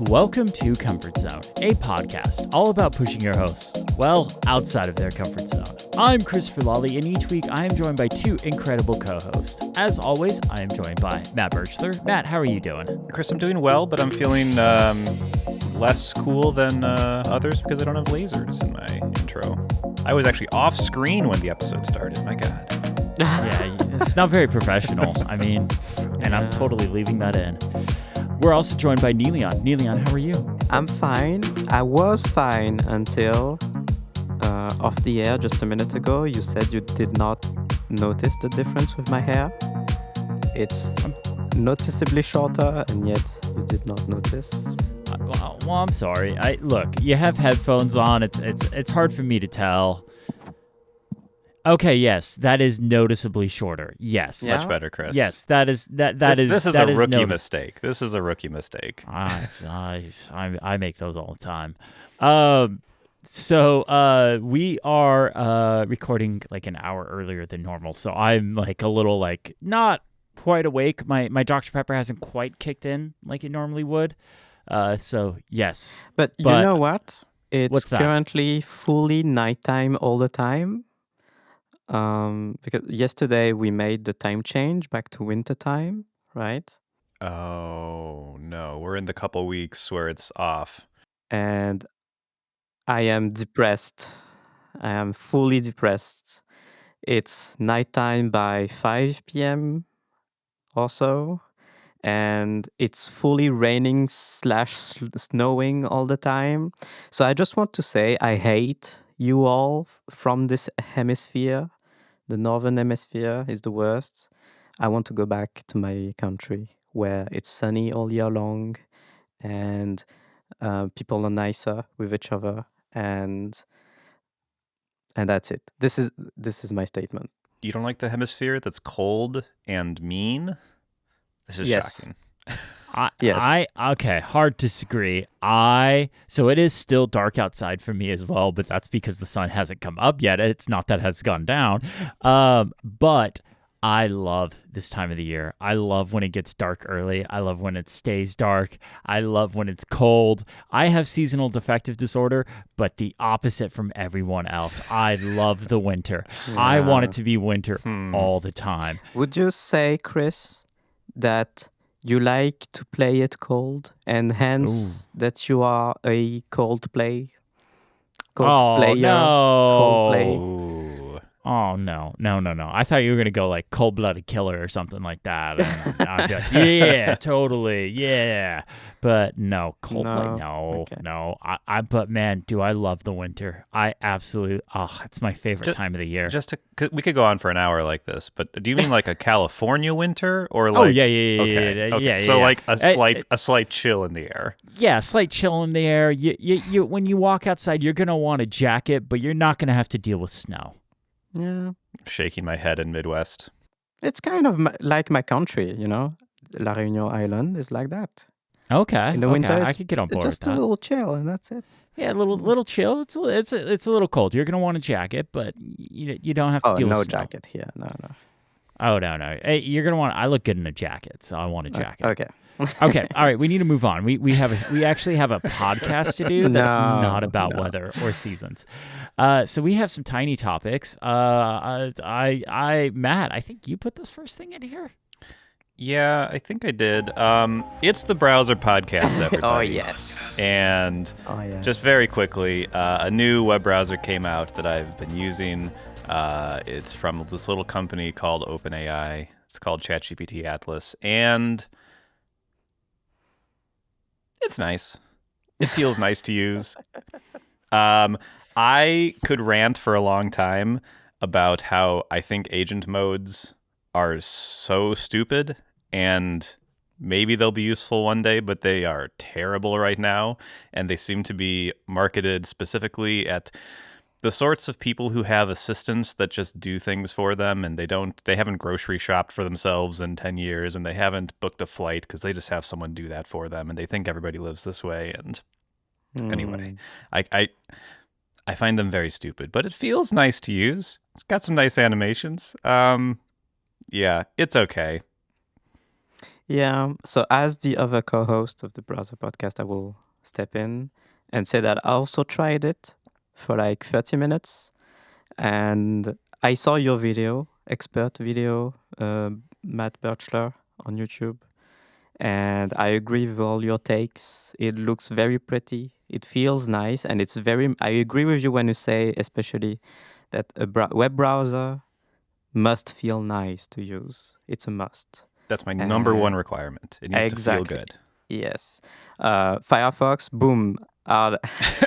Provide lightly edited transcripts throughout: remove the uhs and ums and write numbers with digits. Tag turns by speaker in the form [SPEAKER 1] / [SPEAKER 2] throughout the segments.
[SPEAKER 1] Welcome to Comfort Zone, a podcast all about pushing your hosts, well, outside of their comfort zone. I'm Christopher Lawley, and each week I am joined by two incredible co-hosts. As always, I am joined by Matt Birchler. Matt, how are you doing?
[SPEAKER 2] Chris, I'm doing well, but I'm feeling less cool than others because I don't have lasers in my intro. I was actually off screen when the episode started. My God.
[SPEAKER 1] Yeah, it's not very professional. I mean, and I'm totally leaving that in. We're also joined by Niléane. Niléane, how are you?
[SPEAKER 3] I'm fine. I was fine until off the air just a minute ago. You said you did not notice the difference with my hair. It's noticeably shorter, and yet you did not notice.
[SPEAKER 1] Well, I'm sorry. Look, you have headphones on. It's hard for me to tell. Okay, yes, that is noticeably shorter. Yes.
[SPEAKER 2] Much better, Chris.
[SPEAKER 1] Yes, that is
[SPEAKER 2] This is a rookie mistake. This is a rookie mistake.
[SPEAKER 1] I make those all the time. So we are recording like an hour earlier than normal. So I'm like a little like not quite awake. My Dr. Pepper hasn't quite kicked in like it normally would. So yes.
[SPEAKER 3] But you know what? It's
[SPEAKER 1] that?
[SPEAKER 3] currently fully nighttime all the time. Because yesterday we made the time change back to winter time, right?
[SPEAKER 2] Oh, no. We're in the couple weeks where it's off.
[SPEAKER 3] And I am depressed. I am fully depressed. It's nighttime by 5 p.m. or so. And it's fully raining / snowing all the time. So I just want to say I hate you all from this hemisphere. The northern hemisphere is the worst. I want to go back to my country where it's sunny all year long and people are nicer with each other, and that's it. This is my statement.
[SPEAKER 2] You don't like the hemisphere that's cold and mean? This is shocking.
[SPEAKER 1] Yes. Okay, hard to disagree. So it is still dark outside for me as well, but that's because the sun hasn't come up yet. It's not that it has gone down. But I love this time of the year. I love when it gets dark early. I love when it stays dark. I love when it's cold. I have seasonal defective disorder, but the opposite from everyone else. I love the winter. Yeah. I want it to be winter all the time.
[SPEAKER 3] Would you say, Chris, that you like to play it cold, and hence that you are a cold player?
[SPEAKER 1] Oh, no. I thought you were going to go like Cold-Blooded Killer or something like that. Yeah, totally. Yeah. But no, Coldplay, no. Okay. No. But man, do I love the winter. I absolutely, it's my favorite time of the year.
[SPEAKER 2] We could go on for an hour like this, but do you mean like a California winter or like?
[SPEAKER 1] Oh, yeah.
[SPEAKER 2] Okay. So like a slight chill in the air.
[SPEAKER 1] Yeah, slight chill in the air. You when you walk outside, you're going to want a jacket, but you're not going to have to deal with snow.
[SPEAKER 3] Yeah.
[SPEAKER 2] Shaking my head in Midwest.
[SPEAKER 3] It's kind of like my country, you know. La Réunion Island is like that.
[SPEAKER 1] Okay.
[SPEAKER 3] In the winter,
[SPEAKER 1] I could get on board with that.
[SPEAKER 3] Just a little chill, and that's it.
[SPEAKER 1] Yeah, a little chill. It's a little cold. You're gonna want a jacket, but you don't have to deal with snow.
[SPEAKER 3] No jacket here. No.
[SPEAKER 1] Oh no. Hey, you're gonna want. I look good in a jacket, so I want a jacket.
[SPEAKER 3] Okay.
[SPEAKER 1] Okay. All right. We need to move on. We actually have a podcast to do that's not about weather or seasons. So we have some tiny topics. Matt, I think you put this first thing in here.
[SPEAKER 2] Yeah, I think I did. It's the Browser Podcast, everybody.
[SPEAKER 3] Oh, yes.
[SPEAKER 2] And just very quickly, a new web browser came out that I've been using. It's from this little company called OpenAI. It's called ChatGPT Atlas. And it's nice. It feels nice to use. I could rant for a long time about how I think agent modes are so stupid, and maybe they'll be useful one day, but they are terrible right now, and they seem to be marketed specifically at the sorts of people who have assistants that just do things for them, and they haven't grocery shopped for themselves in 10 years, and they haven't booked a flight because they just have someone do that for them, and they think everybody lives this way. And anyway, I find them very stupid, but it feels nice to use. It's got some nice animations. Yeah, it's okay.
[SPEAKER 3] Yeah. So, as the other co host of the Browser Podcast, I will step in and say that I also tried it for like 30 minutes. And I saw your video, expert video, Matt Birchler on YouTube. And I agree with all your takes. It looks very pretty. It feels nice. And it's very, I agree with you when you say, especially, that a web browser must feel nice to use. It's a must.
[SPEAKER 2] That's my number one requirement. It needs to feel
[SPEAKER 3] Exactly.
[SPEAKER 2] good.
[SPEAKER 3] Yes. Firefox, boom, out,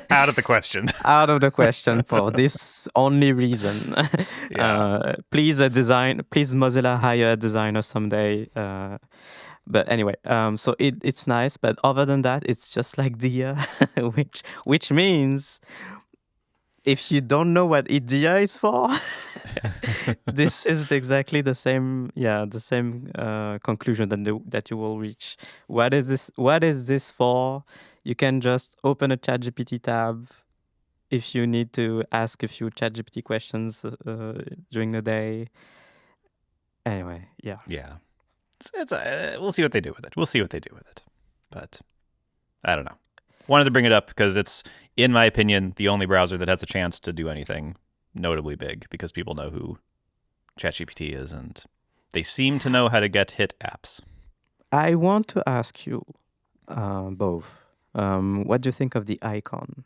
[SPEAKER 2] Out of the question.
[SPEAKER 3] out of the question for this only reason.
[SPEAKER 2] Yeah.
[SPEAKER 3] Please Mozilla hire a designer someday. But anyway, so it's nice, but other than that, it's just like Dia, which means if you don't know what IDEA is for, this is exactly the same, conclusion that you will reach. What is this? What is this for? You can just open a ChatGPT tab if you need to ask a few ChatGPT questions during the day. Anyway, yeah.
[SPEAKER 2] Yeah. We'll see what they do with it. We'll see what they do with it. But I don't know. Wanted to bring it up because it's, in my opinion, the only browser that has a chance to do anything notably big because people know who ChatGPT is and they seem to know how to get hit apps.
[SPEAKER 3] I want to ask you both. What do you think of the icon?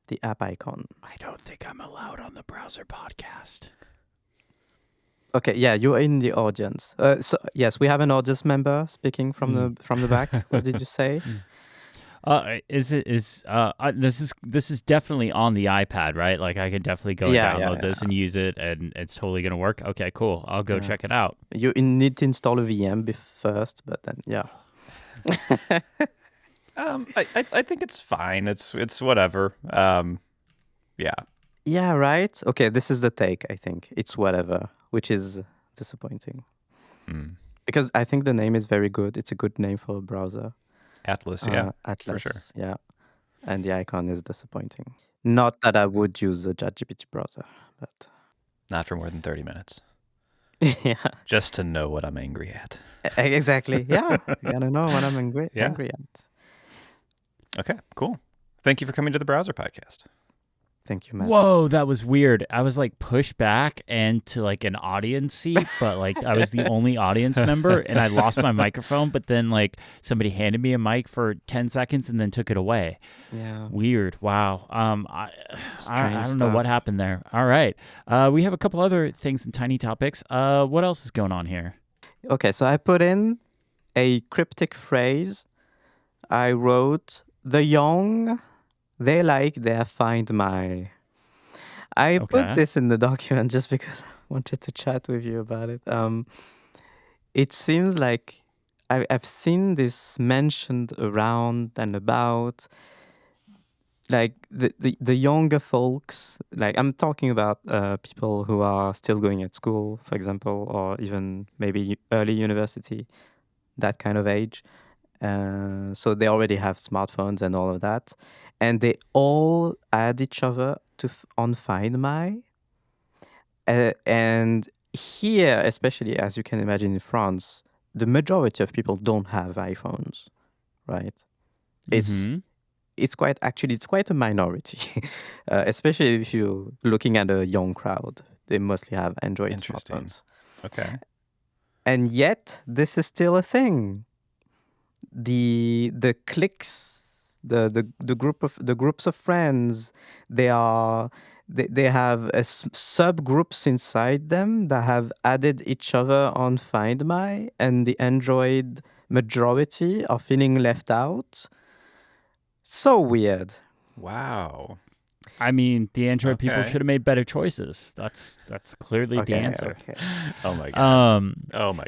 [SPEAKER 3] The app icon.
[SPEAKER 1] I don't think I'm allowed on the Browser Podcast.
[SPEAKER 3] Okay, yeah, you're in the audience. So yes, we have an audience member speaking from the back. What did you say?
[SPEAKER 1] This is definitely on the iPad, right? Like I could definitely go and download this and use it, and it's totally gonna work. Okay, cool. I'll go check it out.
[SPEAKER 3] You need to install a VM first, but then
[SPEAKER 2] I think it's fine. It's whatever. Yeah.
[SPEAKER 3] Yeah, right. Okay, this is the take. I think it's whatever, which is disappointing. Because I think the name is very good. It's a good name for a browser.
[SPEAKER 2] Atlas, yeah.
[SPEAKER 3] Atlas,
[SPEAKER 2] for sure.
[SPEAKER 3] yeah. And the icon is disappointing. Not that I would use a ChatGPT browser, but
[SPEAKER 2] not for more than 30 minutes.
[SPEAKER 3] Yeah.
[SPEAKER 2] Just to know what I'm angry at.
[SPEAKER 3] Exactly. Yeah. You gotta know what I'm angry at.
[SPEAKER 2] Okay, cool. Thank you for coming to the Browser Podcast.
[SPEAKER 3] Thank you, Matt.
[SPEAKER 1] Whoa, that was weird. I was like pushed back into like an audience seat, but like I was the only audience member and I lost my microphone, but then like somebody handed me a mic for 10 seconds and then took it away.
[SPEAKER 3] Yeah.
[SPEAKER 1] Weird. Wow. I don't know what
[SPEAKER 3] stuff.
[SPEAKER 1] happened there. All right. We have a couple other things in Tiny Topics. What else is going on here?
[SPEAKER 3] Okay, so I put in a cryptic phrase. I wrote, the young, they like their Find My. I put this in the document just because I wanted to chat with you about it. It seems like I've seen this mentioned around and about, like the younger folks. Like I'm talking about people who are still going at school, for example, or even maybe early university, that kind of age. So they already have smartphones and all of that, and they all add each other on Find My. And here, especially as you can imagine in France, the majority of people don't have iPhones, right? It's quite a minority, especially if you're looking at a young crowd. They mostly have Android smartphones.
[SPEAKER 2] Okay.
[SPEAKER 3] And yet, this is still a thing. The cliques, the groups of friends, they have subgroups inside them that have added each other on Find My, and the Android majority are feeling left out. So weird.
[SPEAKER 2] Wow.
[SPEAKER 1] I mean, the Android people should have made better choices. That's clearly the answer.
[SPEAKER 3] Okay.
[SPEAKER 2] Oh my god.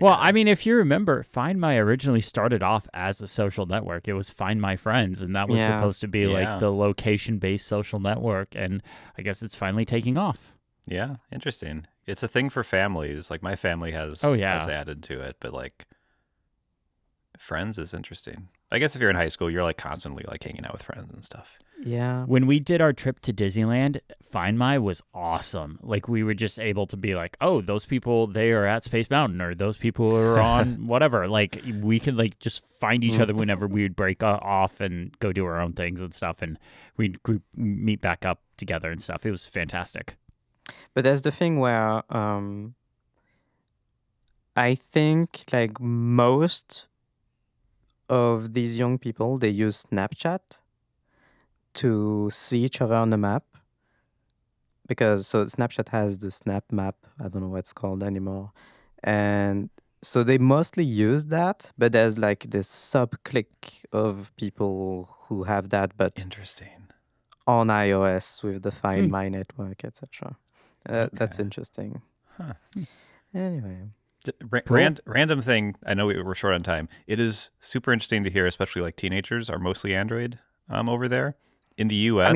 [SPEAKER 1] Well, I mean, if you remember, Find My originally started off as a social network. It was Find My Friends, and that was supposed to be like the location-based social network. And I guess it's finally taking off.
[SPEAKER 2] Yeah, interesting. It's a thing for families. Like my family has added to it, but like Friends is interesting. I guess if you're in high school, you're like constantly like hanging out with friends and stuff.
[SPEAKER 3] Yeah.
[SPEAKER 1] When we did our trip to Disneyland, Find My was awesome. Like, we were just able to be like, oh, those people, they are at Space Mountain, or those people are on whatever. Like, we could like just find each other whenever we would break off and go do our own things and stuff, and we'd meet back up together and stuff. It was fantastic.
[SPEAKER 3] But there's the thing where I think like most of these young people, they use Snapchat to see each other on the map, because so Snapchat has the Snap Map. I don't know what it's called anymore, and so they mostly use that. But there's like this sub-click of people who have that, but
[SPEAKER 2] Interesting.
[SPEAKER 3] on iOS with the Find My network, etc. That's interesting.
[SPEAKER 2] Huh.
[SPEAKER 3] Anyway,
[SPEAKER 1] Cool.
[SPEAKER 2] Random thing. I know we're short on time. It is super interesting to hear, especially like teenagers are mostly Android over there. In the U.S.,
[SPEAKER 3] I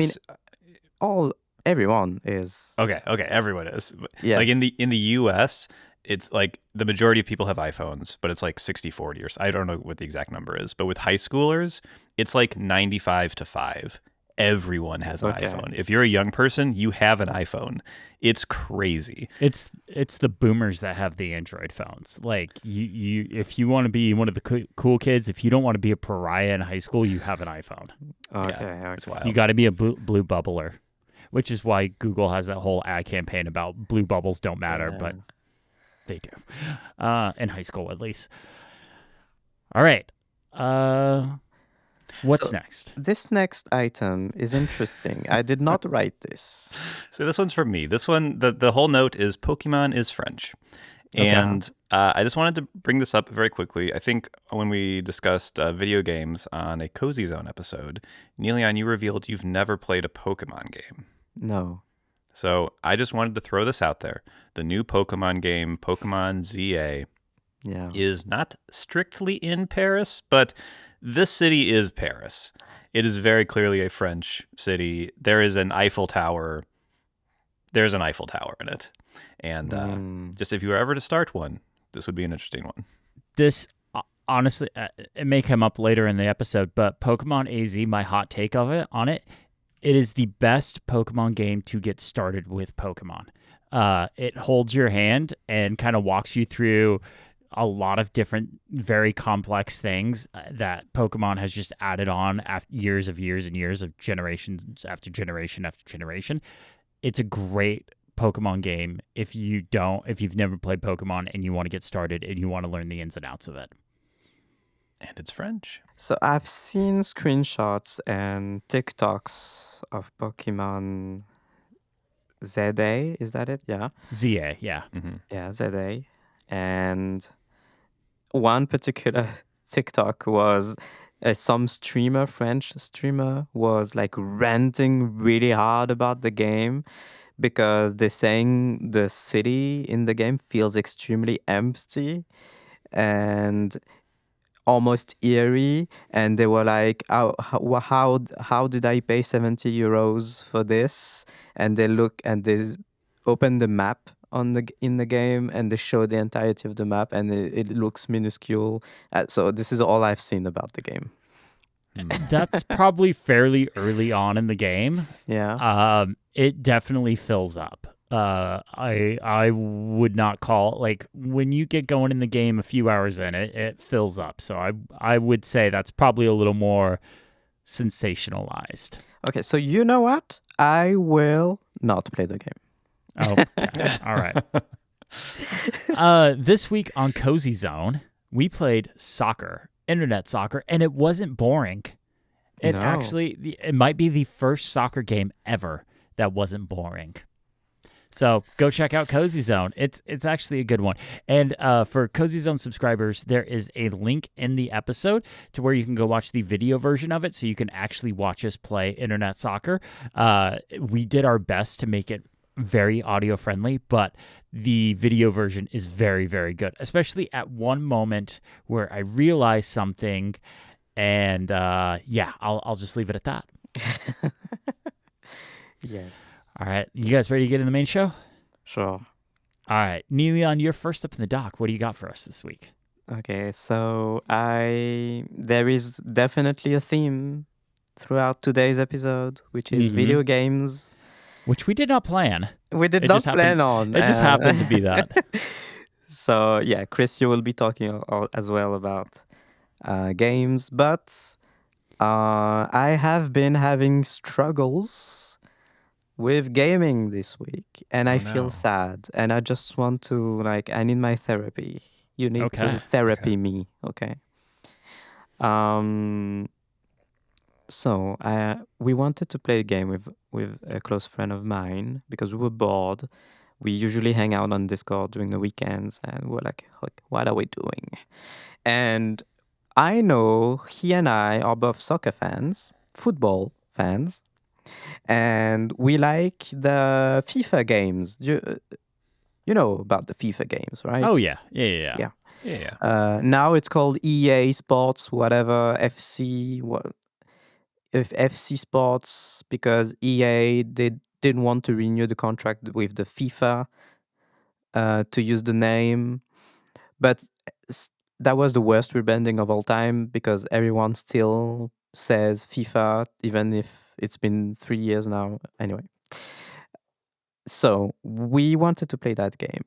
[SPEAKER 3] mean, everyone is.
[SPEAKER 2] okay, everyone is.
[SPEAKER 3] Yeah.
[SPEAKER 2] Like in the U.S., it's like the majority of people have iPhones, but it's like 60-40 or so. I don't know what the exact number is, but with high schoolers, it's like 95-5. Everyone has an iPhone. If you're a young person, you have an iPhone. It's crazy.
[SPEAKER 1] It's the boomers that have the Android phones. Like, you if you want to be one of the cool kids, if you don't want to be a pariah in high school, you have an iPhone.
[SPEAKER 3] Okay.
[SPEAKER 2] It's wild.
[SPEAKER 1] You got to be a blue bubbler, which is why Google has that whole ad campaign about blue bubbles don't matter, but they do. In high school, at least. All right. What's next?
[SPEAKER 3] This next item is interesting. I did not write this.
[SPEAKER 2] So this one's from me. This one, the whole note is Pokemon is French. And I just wanted to bring this up very quickly. I think when we discussed video games on a Cozy Zone episode, Niléane, you revealed you've never played a Pokemon game.
[SPEAKER 3] No.
[SPEAKER 2] So I just wanted to throw this out there. The new Pokemon game, Pokemon ZA, is not strictly in Paris, but this city is Paris. It is very clearly a French city. There is an Eiffel Tower. There's an Eiffel Tower in it. And just if you were ever to start one, this would be an interesting one.
[SPEAKER 1] This, honestly, it may come up later in the episode, but Pokemon AZ, my hot take of it on it, it is the best Pokemon game to get started with Pokemon. It holds your hand and kind of walks you through a lot of different, very complex things that Pokemon has just added on after years and years of generations after generation after generation. It's a great Pokemon game if you've never played Pokemon and you want to get started and you want to learn the ins and outs of it.
[SPEAKER 2] And it's French.
[SPEAKER 3] So I've seen screenshots and TikToks of Pokemon ZA. Is that it? Yeah.
[SPEAKER 1] ZA, yeah.
[SPEAKER 2] Mm-hmm.
[SPEAKER 3] Yeah, ZA. And one particular TikTok was some French streamer was like ranting really hard about the game because they're saying the city in the game feels extremely empty and almost eerie, and they were like, how did I pay 70 euros for this? And they look and they open the map in the game and they show the entirety of the map, and it looks minuscule. So this is all I've seen about the game.
[SPEAKER 1] That's probably fairly early on in the game.
[SPEAKER 3] Yeah.
[SPEAKER 1] It definitely fills up. I would not call, like, when you get going in the game a few hours in, it fills up. So I would say that's probably a little more sensationalized.
[SPEAKER 3] Okay, so you know what? I will not play the game.
[SPEAKER 1] Okay. All right. This week on Cozy Zone, we played internet soccer, and it wasn't boring. It might be the first soccer game ever that wasn't boring. So go check out Cozy Zone. It's actually a good one. And for Cozy Zone subscribers, there is a link in the episode to where you can go watch the video version of it, so you can actually watch us play internet soccer. We did our best to make it very audio friendly, but the video version is very, very good, especially at one moment where I realized something, and I'll just leave it at that.
[SPEAKER 3] Yes.
[SPEAKER 1] All right, you guys ready to get in the main show?
[SPEAKER 3] Sure.
[SPEAKER 1] All right, Niléane, you're first up in the dock. What do you got for us this week?
[SPEAKER 3] Okay, so there is definitely a theme throughout today's episode, which is video games.
[SPEAKER 1] Which we did not plan.
[SPEAKER 3] We did
[SPEAKER 1] It
[SPEAKER 3] not
[SPEAKER 1] just happened-
[SPEAKER 3] plan on.
[SPEAKER 1] It just happened to be that.
[SPEAKER 3] So, yeah, Chris, you will be talking as well about games, but I have been having struggles with gaming this week, and I feel
[SPEAKER 2] no.
[SPEAKER 3] sad, and I just want to, I need my therapy. You need
[SPEAKER 1] Okay.
[SPEAKER 3] to therapy me, okay? So we wanted to play a game with a close friend of mine because we were bored. We usually hang out on Discord during the weekends, and we're like, what are we doing? And I know he and I are both soccer fans, football fans, and we like the FIFA games. You know about the FIFA games, right?
[SPEAKER 1] Oh yeah. Yeah.
[SPEAKER 3] Now it's called EA Sports, whatever, FC, if FC Sports, because EA didn't want to renew the contract with the FIFA to use the name. But that was the worst rebranding of all time because everyone still says FIFA, even if it's been 3 years now. Anyway, so we wanted to play that game.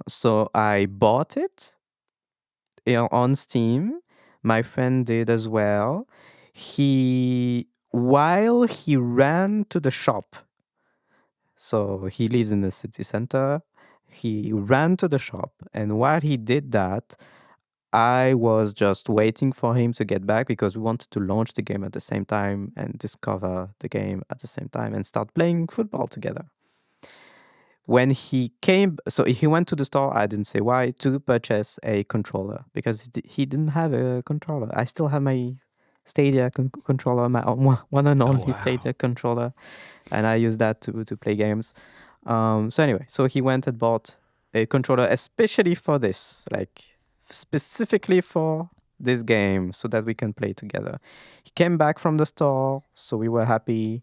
[SPEAKER 3] So I bought it on Steam. My friend did as well. While he ran to the shop, so he lives in the city center, he ran to the shop, and while he did that, I was just waiting for him to get back because we wanted to launch the game at the same time and discover the game at the same time and start playing football together. When he came, so he went to the store, I didn't say why, to purchase a controller because he didn't have a controller. I still have my Stadia controller, my one and only Stadia controller, and I use that to play games. So anyway, so he went and bought a controller especially for this, like specifically for this game so that we can play together. He came back from the store, so we were happy.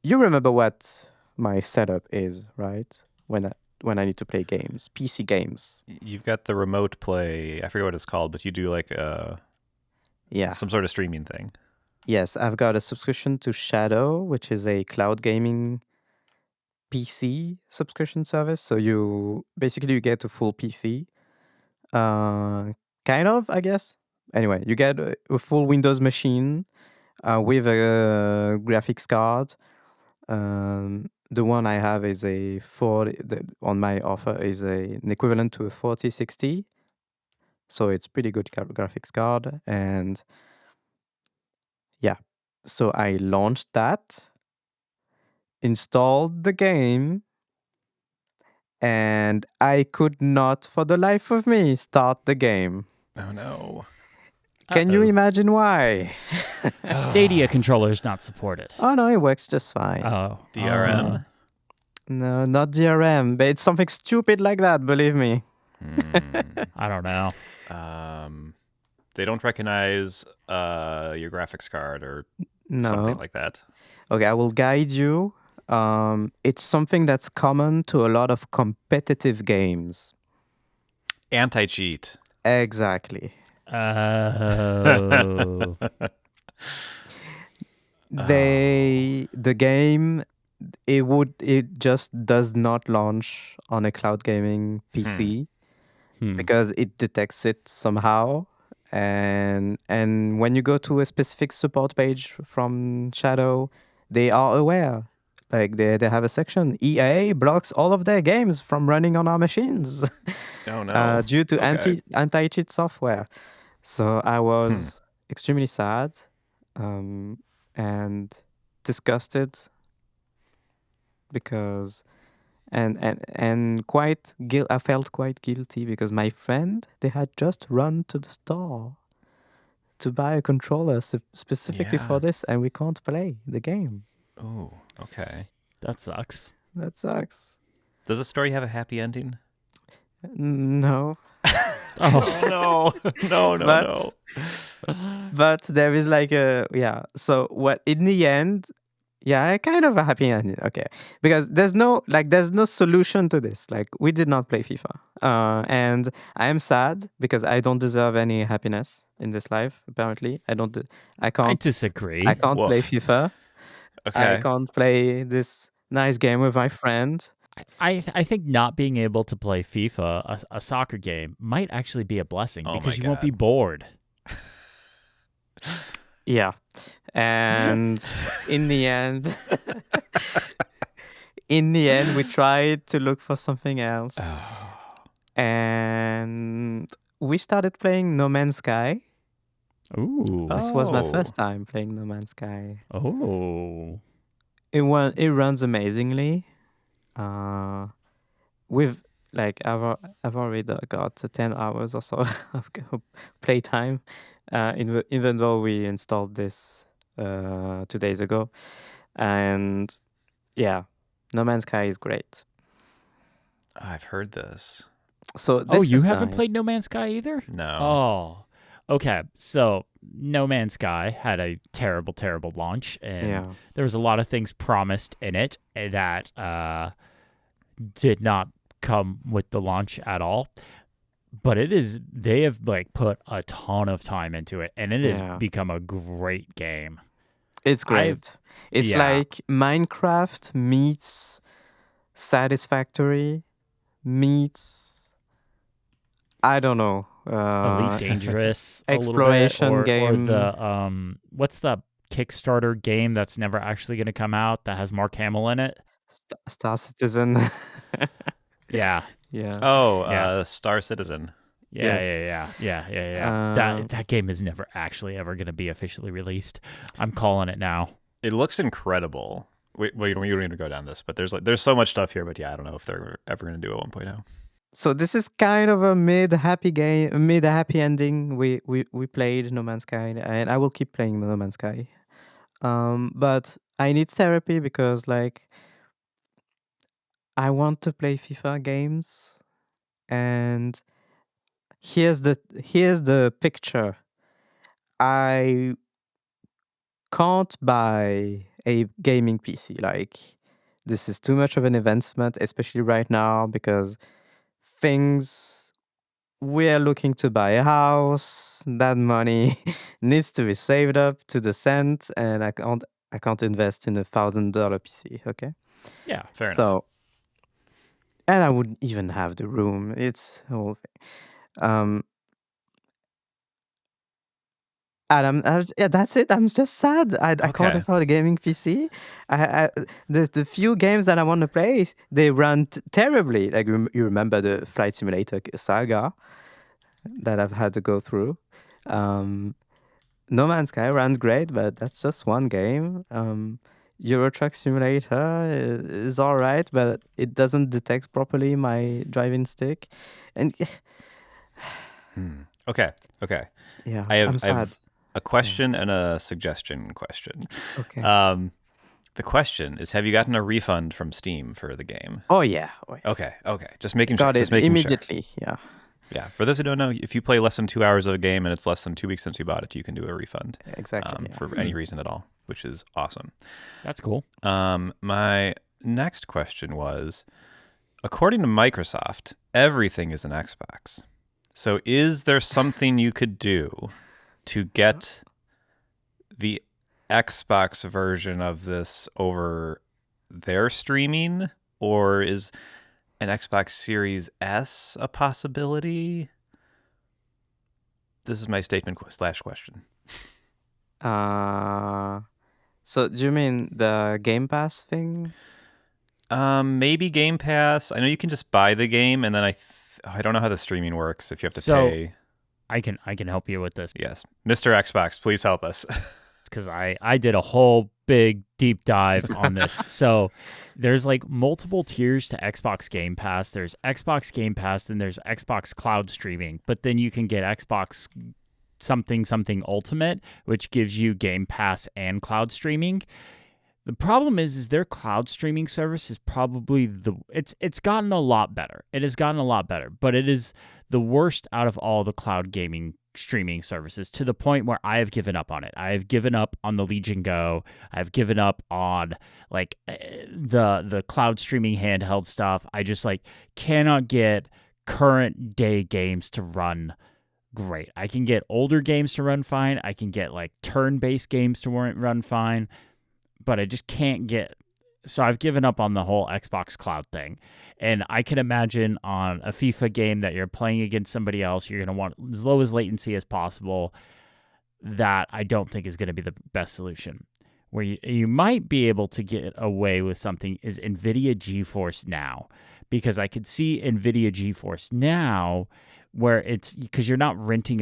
[SPEAKER 3] You remember what my setup is, right? When I need to play games, PC games.
[SPEAKER 2] You've got the remote play. I forget what it's called, but you do like some sort of streaming thing.
[SPEAKER 3] Yes, I've got a subscription to Shadow, which is a cloud gaming PC subscription service. So you get a full PC, kind of, I guess. Anyway, you get a full Windows machine with a graphics card. The one I have is on my offer is an equivalent to a 4060. So it's pretty good graphics card. And yeah, so I launched that, installed the game, and I could not for the life of me start the game.
[SPEAKER 2] Oh no.
[SPEAKER 3] Can you imagine why?
[SPEAKER 1] Stadia controllers not supported.
[SPEAKER 3] Oh no, it works just fine.
[SPEAKER 1] Oh,
[SPEAKER 2] DRM?
[SPEAKER 3] No, not DRM, but it's something stupid like that, believe me.
[SPEAKER 1] I don't know.
[SPEAKER 2] They don't recognize your graphics card or
[SPEAKER 3] No.
[SPEAKER 2] something like that.
[SPEAKER 3] Okay, I will guide you. It's something that's common to a lot of competitive games.
[SPEAKER 2] Anti-cheat.
[SPEAKER 3] Exactly.
[SPEAKER 1] Oh.
[SPEAKER 3] The game, it just does not launch on a cloud gaming PC because it detects it somehow. And when you go to a specific support page from Shadow, they are aware. Like they have a section, EA blocks all of their games from running on our machines.
[SPEAKER 2] Oh no.
[SPEAKER 3] Due to anti-cheat software. So I was extremely sad and disgusted because and quite I felt quite guilty because my friend, they had just run to the store to buy a controller specifically for this, and we can't play the game.
[SPEAKER 2] Oh, okay.
[SPEAKER 1] That sucks.
[SPEAKER 3] That sucks.
[SPEAKER 2] Does the story have a happy ending?
[SPEAKER 3] No.
[SPEAKER 2] Oh no.
[SPEAKER 3] But there is like so what in the end, Yeah, kind of a happy ending. Okay, because there's no solution to this. Like, we did not play FIFA, and I am sad because I don't deserve any happiness in this life. Apparently, I don't. I
[SPEAKER 1] I
[SPEAKER 3] can't. I
[SPEAKER 1] disagree.
[SPEAKER 3] can't play
[SPEAKER 2] Woof.
[SPEAKER 3] FIFA. I
[SPEAKER 2] Okay.
[SPEAKER 3] can't play this nice game with my friend.
[SPEAKER 1] I think not being able to play FIFA, a soccer game, might actually be a blessing
[SPEAKER 2] Oh my
[SPEAKER 1] because you won't be
[SPEAKER 2] god.
[SPEAKER 1] bored.
[SPEAKER 3] Yeah, and in the end, we tried to look for something else,
[SPEAKER 2] Oh.
[SPEAKER 3] and we started playing No Man's Sky.
[SPEAKER 1] Ooh.
[SPEAKER 3] This was my first
[SPEAKER 2] Oh.
[SPEAKER 3] time playing No Man's Sky.
[SPEAKER 1] Oh.
[SPEAKER 3] It runs amazingly. Uh, with like I've already got 10 hours or so of playtime. Even though we installed this 2 days ago, and yeah, No Man's Sky is great.
[SPEAKER 2] I've heard this.
[SPEAKER 3] So
[SPEAKER 1] Oh,
[SPEAKER 3] this
[SPEAKER 1] you
[SPEAKER 3] is
[SPEAKER 1] haven't
[SPEAKER 3] nice.
[SPEAKER 1] played No Man's Sky either?
[SPEAKER 2] No.
[SPEAKER 1] Oh. Okay. So, No Man's Sky had a terrible, terrible launch, and
[SPEAKER 3] Yeah,
[SPEAKER 1] there was a lot of things promised in it that did not come with the launch at all. But they have like put a ton of time into it, and it has
[SPEAKER 3] yeah,
[SPEAKER 1] become a great game.
[SPEAKER 3] it's
[SPEAKER 1] I've
[SPEAKER 3] great. It's
[SPEAKER 1] Yeah.
[SPEAKER 3] like Minecraft meets Satisfactory meets, I don't know,
[SPEAKER 1] Elite Dangerous a little bit,
[SPEAKER 3] exploration
[SPEAKER 1] or
[SPEAKER 3] game.
[SPEAKER 1] the what's the Kickstarter game that's never actually going to come out that has Mark Hamill in it?
[SPEAKER 3] Star Citizen.
[SPEAKER 1] Yeah.
[SPEAKER 3] Yeah.
[SPEAKER 2] Oh,
[SPEAKER 1] Yeah.
[SPEAKER 2] Star Citizen.
[SPEAKER 1] Yeah,
[SPEAKER 3] Yes.
[SPEAKER 1] yeah.
[SPEAKER 3] Um,
[SPEAKER 1] That game is never actually ever going to be officially released. I'm calling it now.
[SPEAKER 2] It looks incredible. We don't need to go down this, but there's so much stuff here. But yeah, I don't know if they're ever going to do a 1.0.
[SPEAKER 3] so this is kind of a mid happy ending. We played No Man's Sky, and I will keep playing No Man's Sky. But I need therapy because, like, I want to play FIFA games, and here's the picture. I can't buy a gaming PC. Like, this is too much of an investment, especially right now, because things we're looking to buy a house. That money needs to be saved up to the cent, and I can't invest in $1,000 PC. Okay,
[SPEAKER 1] Yeah.
[SPEAKER 2] Fair enough.
[SPEAKER 3] so, and I wouldn't even have the room. It's a whole thing. Um, yeah, that's it. I'm just sad. I can't
[SPEAKER 2] Okay.
[SPEAKER 3] afford a gaming PC. The few games that I want to play, they run terribly. Like, you remember the Flight Simulator saga that I've had to go through. Um, No Man's Sky runs great, but that's just one game. Euro Truck Simulator is all right, but it doesn't detect properly my driving stick, and
[SPEAKER 2] Okay. Okay.
[SPEAKER 3] yeah,
[SPEAKER 2] I have
[SPEAKER 3] I'm
[SPEAKER 2] I have
[SPEAKER 3] sad.
[SPEAKER 2] a question and a suggestion question.
[SPEAKER 3] Okay.
[SPEAKER 2] Um, the question is, have you gotten a refund from Steam for the game?
[SPEAKER 3] Oh yeah. Oh yeah.
[SPEAKER 2] Okay. Okay. Just making sure.
[SPEAKER 3] Got
[SPEAKER 2] Just
[SPEAKER 3] it
[SPEAKER 2] making sure.
[SPEAKER 3] immediately. Yeah.
[SPEAKER 2] Yeah. For those who don't know, if you play less than 2 hours of a game and it's less than 2 weeks since you bought it, you can do a refund
[SPEAKER 3] Exactly. Yeah.
[SPEAKER 2] for any reason at all, which is awesome.
[SPEAKER 1] That's cool.
[SPEAKER 2] My next question was, according to Microsoft, everything is an Xbox. So is there something you could do to get the Xbox version of this over their streaming, or is an Xbox Series S a possibility? This is my statement slash question.
[SPEAKER 3] So do you mean the Game Pass thing?
[SPEAKER 2] Maybe Game Pass. I know you can just buy the game, and then I don't know how the streaming works. If you have to
[SPEAKER 1] So
[SPEAKER 2] pay.
[SPEAKER 1] I can help you with this
[SPEAKER 2] Yes, Mr. Xbox, please help us.
[SPEAKER 1] because I did a whole big deep dive on this. So there's like multiple tiers to Xbox Game Pass. There's Xbox Game Pass, then there's Xbox Cloud Streaming, but then you can get Xbox something Ultimate, which gives you Game Pass and cloud streaming. The problem is their cloud streaming service is probably it's gotten a lot better. It has gotten a lot better, but it is the worst out of all the cloud gaming streaming services to the point where I have given up on it. I have given up on the Legion Go. I've given up on like the cloud streaming handheld stuff. I just like cannot get current day games to run great. I can get older games to run fine. I can get like turn-based games to run fine, but I just can't get. So I've given up on the whole Xbox Cloud thing. And I can imagine on a FIFA game that you're playing against somebody else, you're going to want as low as latency as possible. That I don't think is going to be the best solution. Where you might be able to get away with something is NVIDIA GeForce Now. Because I could see NVIDIA GeForce Now where it's because you're not renting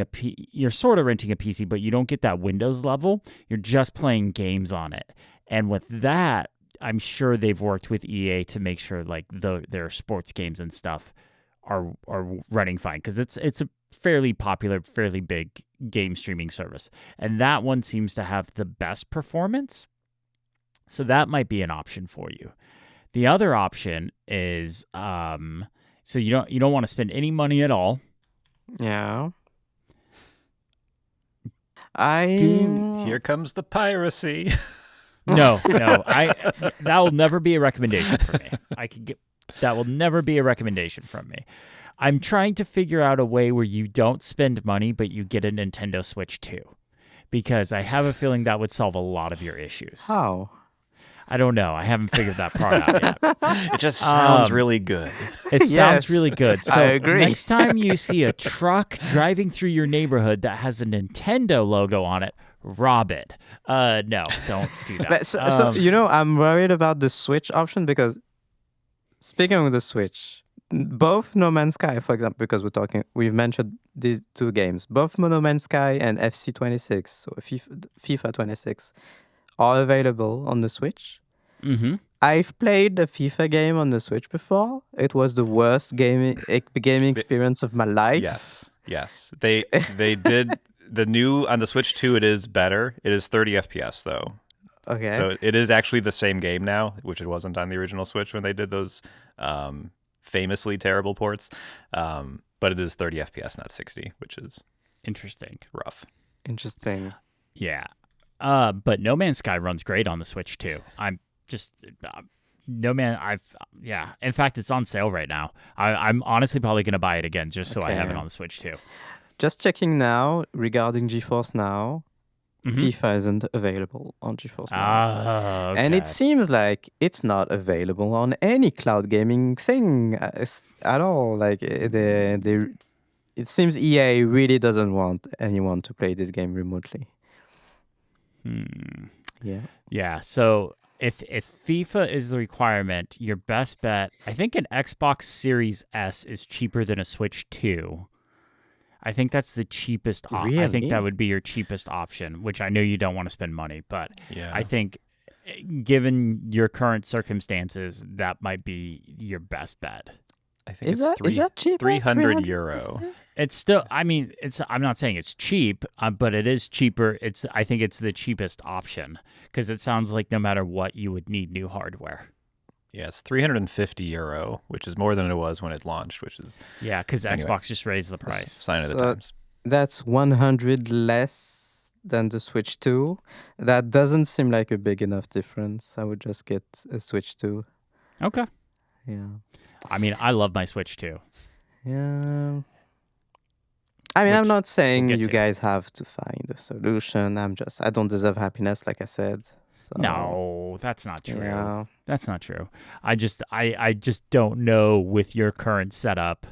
[SPEAKER 1] you're sort of renting a PC, but you don't get that Windows level. You're just playing games on it. And with that, I'm sure they've worked with EA to make sure like their sports games and stuff are running fine because it's a fairly popular, fairly big game streaming service, and that one seems to have the best performance. So that might be an option for you. The other option is so you don't want to spend any money at all.
[SPEAKER 3] Yeah.
[SPEAKER 2] Here comes the piracy.
[SPEAKER 1] No, that will never be a recommendation for me. That will never be a recommendation from me. I'm trying to figure out a way where you don't spend money, but you get a Nintendo Switch 2. Because I have a feeling that would solve a lot of your issues.
[SPEAKER 3] How?
[SPEAKER 1] I don't know. I haven't figured that part out yet.
[SPEAKER 2] It just sounds really good.
[SPEAKER 1] It sounds really good. So
[SPEAKER 3] I agree.
[SPEAKER 1] Next time you see a truck driving through your neighborhood that has a Nintendo logo on it, rob it. No, don't do that.
[SPEAKER 3] But so I'm worried about the Switch option because speaking of the Switch, both No Man's Sky, for example, because we've mentioned these two games, both No Man's Sky and FC 26, so FIFA 26, are available on the Switch.
[SPEAKER 1] Mm-hmm.
[SPEAKER 3] I've played a FIFA game on the Switch before. It was the worst gaming experience of my life.
[SPEAKER 2] Yes. They did the new on the Switch 2. It is better. It is 30 FPS though.
[SPEAKER 3] Okay.
[SPEAKER 2] So it is actually the same game now, which it wasn't on the original Switch when they did those famously terrible ports. But it is 30 FPS, not 60, which is
[SPEAKER 1] Interesting.
[SPEAKER 2] rough.
[SPEAKER 3] Interesting.
[SPEAKER 1] Yeah. But No Man's Sky runs great on the Switch too. I'm just In fact, it's on sale right now. I'm honestly probably gonna buy it again just so I have it on the Switch too.
[SPEAKER 3] Just checking now regarding GeForce Now.
[SPEAKER 1] Mm-hmm.
[SPEAKER 3] FIFA isn't available on GeForce Now.
[SPEAKER 1] Okay.
[SPEAKER 3] And it seems like it's not available on any cloud gaming thing at all. Like it seems EA really doesn't want anyone to play this game remotely. Yeah.
[SPEAKER 1] Yeah. So if FIFA is the requirement, your best bet, I think an Xbox Series S is cheaper than a Switch 2. I think that's the cheapest option.
[SPEAKER 3] Really?
[SPEAKER 1] I think that would be your cheapest option, which I know you don't want to spend money, but
[SPEAKER 2] Yeah.
[SPEAKER 1] I think given your current circumstances, that might be your best bet.
[SPEAKER 2] I think
[SPEAKER 3] Is that cheap?
[SPEAKER 2] 300 euro.
[SPEAKER 1] It's still, I'm not saying it's cheap, but it is cheaper. I think it's the cheapest option because it sounds like no matter what, you would need new hardware.
[SPEAKER 2] Yeah, it's 350 euro, which is more than it was when it launched, which is
[SPEAKER 1] Yeah, because
[SPEAKER 2] Anyway,
[SPEAKER 1] Xbox just raised the
[SPEAKER 2] a
[SPEAKER 1] price.
[SPEAKER 2] sign of the
[SPEAKER 3] So-
[SPEAKER 2] times.
[SPEAKER 3] That's 100 less than the Switch 2. That doesn't seem like a big enough difference. I would just get a Switch 2.
[SPEAKER 1] Okay.
[SPEAKER 3] Yeah.
[SPEAKER 1] I mean, I love my Switch too.
[SPEAKER 3] Yeah. I mean, I'm
[SPEAKER 1] Which
[SPEAKER 3] not saying
[SPEAKER 1] we'll get
[SPEAKER 3] you
[SPEAKER 1] to.
[SPEAKER 3] guys have to find a solution. I don't deserve happiness, like I said. So,
[SPEAKER 1] No, that's not true.
[SPEAKER 3] Yeah.
[SPEAKER 1] That's not true. I just don't know with your current setup,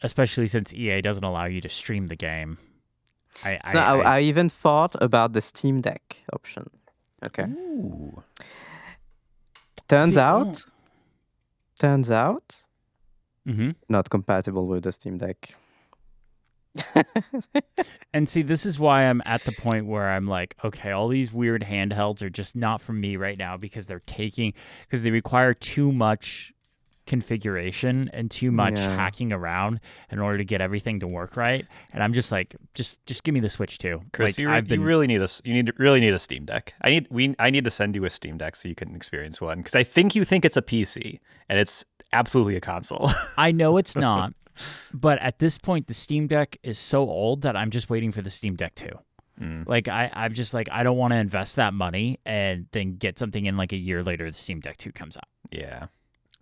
[SPEAKER 1] especially since EA doesn't allow you to stream the game.
[SPEAKER 3] I even thought about the Steam Deck option. Okay.
[SPEAKER 2] Ooh.
[SPEAKER 3] Turns out,
[SPEAKER 1] Mm-hmm.
[SPEAKER 3] not compatible with the Steam Deck.
[SPEAKER 1] And see, this is why I'm at the point where I'm like, okay, all these weird handhelds are just not for me right now because they require too much configuration and too much hacking around in order to get everything to work right. And I'm just like, just give me the Switch 2.
[SPEAKER 2] Chris,
[SPEAKER 1] Like,
[SPEAKER 2] you really need a Steam Deck. I need to send you a Steam Deck so you can experience one because I think you think it's a PC and it's absolutely a console.
[SPEAKER 1] I know it's not. But at this point, the Steam Deck is so old that I'm just waiting for the Steam Deck 2. Like, I'm just like, I don't want to invest that money and then get something in like a year later, the Steam Deck 2 comes out.
[SPEAKER 2] Yeah.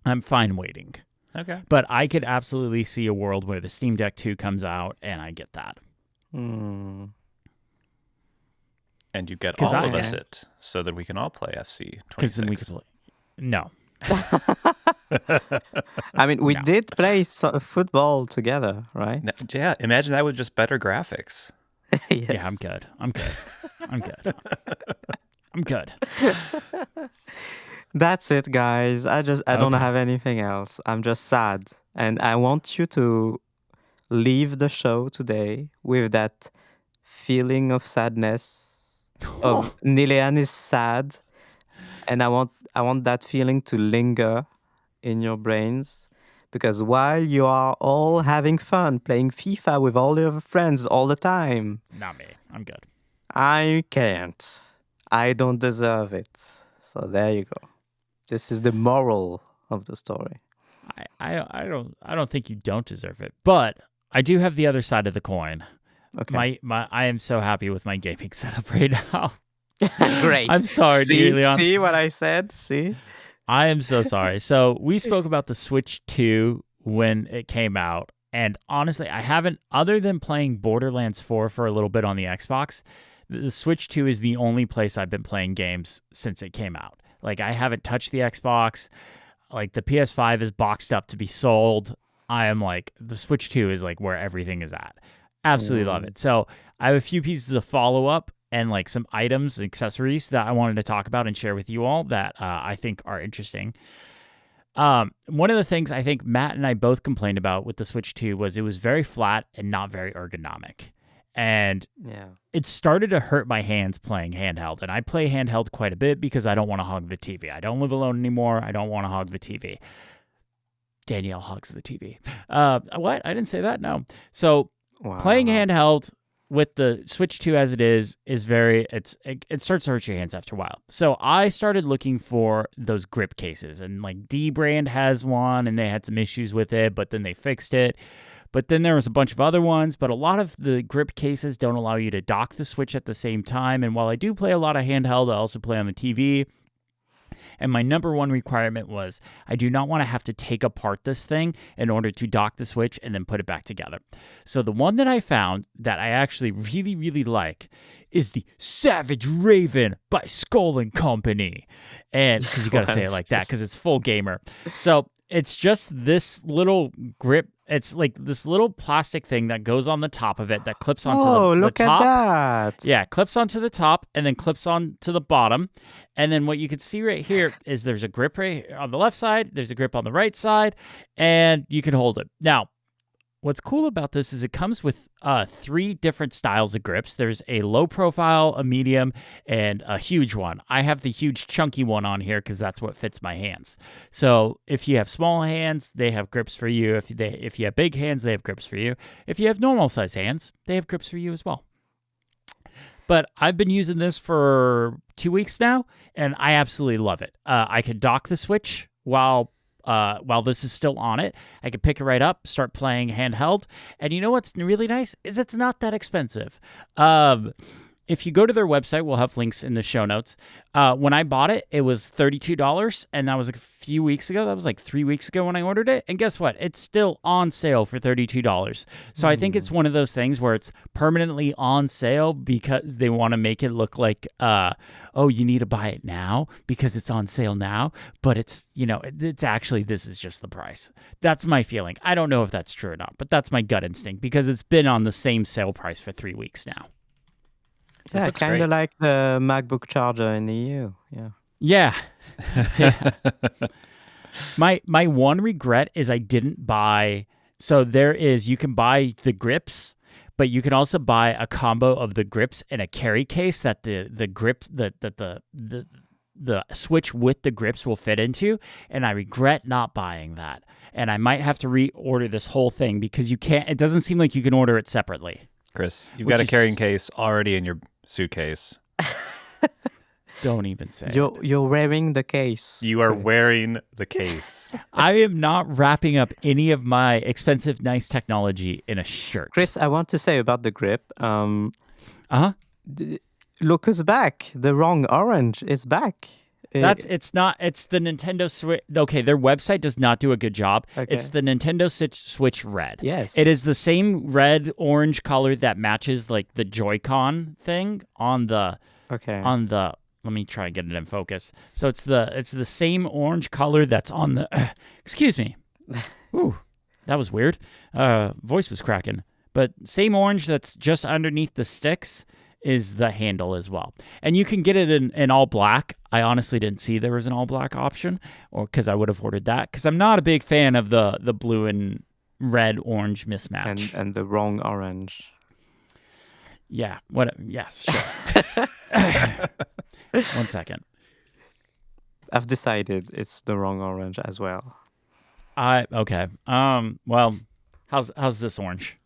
[SPEAKER 1] I'm fine waiting.
[SPEAKER 2] Okay.
[SPEAKER 1] But I could absolutely see a world where the Steam Deck 2 comes out and I get that.
[SPEAKER 2] And you get all of us it so that we can all play FC 26. Because then we can play.
[SPEAKER 1] No.
[SPEAKER 3] I mean, we did play football together, right?
[SPEAKER 2] Yeah, imagine that with just better graphics.
[SPEAKER 3] Yes.
[SPEAKER 1] Yeah, I'm good. I'm good.
[SPEAKER 3] That's it, guys. I don't have anything else. I'm just sad. And I want you to leave the show today with that feeling of sadness of Niléane is sad. And I want that feeling to linger in your brains. Because while you are all having fun playing FIFA with all your friends all the time.
[SPEAKER 1] Not me. I'm good.
[SPEAKER 3] I can't. I don't deserve it. So there you go. This is the moral of the story.
[SPEAKER 1] I don't think you don't deserve it, but I do have the other side of the coin.
[SPEAKER 3] Okay.
[SPEAKER 1] I am so happy with my gaming setup right now.
[SPEAKER 3] Great.
[SPEAKER 1] I'm sorry, Niléane.
[SPEAKER 3] See what I said? See?
[SPEAKER 1] I am so sorry. So we spoke about the Switch 2 when it came out, and honestly, I haven't, other than playing Borderlands 4 for a little bit on the Xbox, the Switch 2 is the only place I've been playing games since it came out. Like, I haven't touched the Xbox. Like, the PS5 is boxed up to be sold. I am like, the Switch 2 is like where everything is at. Absolutely love it. So I have a few pieces of follow-up and like some items and accessories that I wanted to talk about and share with you all that I think are interesting. One of the things I think Matt and I both complained about with the Switch 2 was it was very flat and not very ergonomic. And it started to hurt my hands playing handheld. And I play handheld quite a bit because I don't want to hog the TV. I don't live alone anymore. I don't want to hog the TV. Danielle hogs the TV. What? I didn't say that? No. So playing handheld with the Switch 2 as it is very, it starts to hurt your hands after a while. So I started looking for those grip cases. And like D-Brand has one and they had some issues with it, but then they fixed it. But then there was a bunch of other ones, but a lot of the grip cases don't allow you to dock the Switch at the same time. And while I do play a lot of handheld, I also play on the TV. And my number one requirement was I do not want to have to take apart this thing in order to dock the Switch and then put it back together. So the one that I found that I actually really, really like is the Savage Raven by Skull & Company. And because you got to say it like that because it's full gamer. So it's just this little grip. It's like this little plastic thing that goes on the top of it that clips onto the top.
[SPEAKER 3] Oh, look at that.
[SPEAKER 1] Yeah, clips onto the top and then clips onto the bottom. And then what you can see right here is there's a grip right on the left side, there's a grip on the right side, and you can hold it. Now, what's cool about this is it comes with 3 different styles of grips. There's a low profile, a medium, and a huge one. I have the huge chunky one on here because that's what fits my hands. So if you have small hands, they have grips for you. If you have big hands, they have grips for you. If you have normal size hands, they have grips for you as well. But I've been using this for 2 weeks now, and I absolutely love it. I could dock the Switch while this is still on it. I can pick it right up, start playing handheld. And you know what's really nice is it's not that expensive. If you go to their website, we'll have links in the show notes. When I bought it, it was $32, and that was a few weeks ago. That was like 3 weeks ago when I ordered it. And guess what? It's still on sale for $32. So I think it's one of those things where it's permanently on sale because they want to make it look like, you need to buy it now because it's on sale now. But it's, it's actually, this is just the price. That's my feeling. I don't know if that's true or not, but that's my gut instinct because it's been on the same sale price for 3 weeks now.
[SPEAKER 3] Yeah, kind of like the MacBook charger in the EU.
[SPEAKER 1] Yeah. My one regret is I didn't buy. So you can buy the grips, but you can also buy a combo of the grips and a carry case that the grip the Switch with the grips will fit into. And I regret not buying that. And I might have to reorder this whole thing because you can't. It doesn't seem like you can order it separately.
[SPEAKER 2] Chris, you've got a carrying case already in your suitcase.
[SPEAKER 1] Don't even say it.
[SPEAKER 3] You're wearing the case.
[SPEAKER 2] You are wearing the case.
[SPEAKER 1] I am not wrapping up any of my expensive, nice technology in a shirt.
[SPEAKER 3] Chris, I want to say about the grip.
[SPEAKER 1] Uh-huh.
[SPEAKER 3] Look who's back. The wrong orange is back.
[SPEAKER 1] It's the Nintendo Switch. Okay, their website does not do a good job.
[SPEAKER 3] Okay.
[SPEAKER 1] It's the Nintendo Switch Red.
[SPEAKER 3] Yes.
[SPEAKER 1] It is the same red-orange color that matches like the Joy-Con thing on the let me try and get it in focus. So it's the same orange color that's on the excuse me. Ooh, that was weird. Voice was cracking. But same orange that's just underneath the sticks is the handle as well. And you can get it in all black. I honestly didn't see there was an all black option, or because I would have ordered that, because I'm not a big fan of the blue and red orange mismatch.
[SPEAKER 3] And the wrong orange.
[SPEAKER 1] Yeah. Yes, sure. 1 second.
[SPEAKER 3] I've decided it's the wrong orange as well.
[SPEAKER 1] Okay. Well, how's this orange?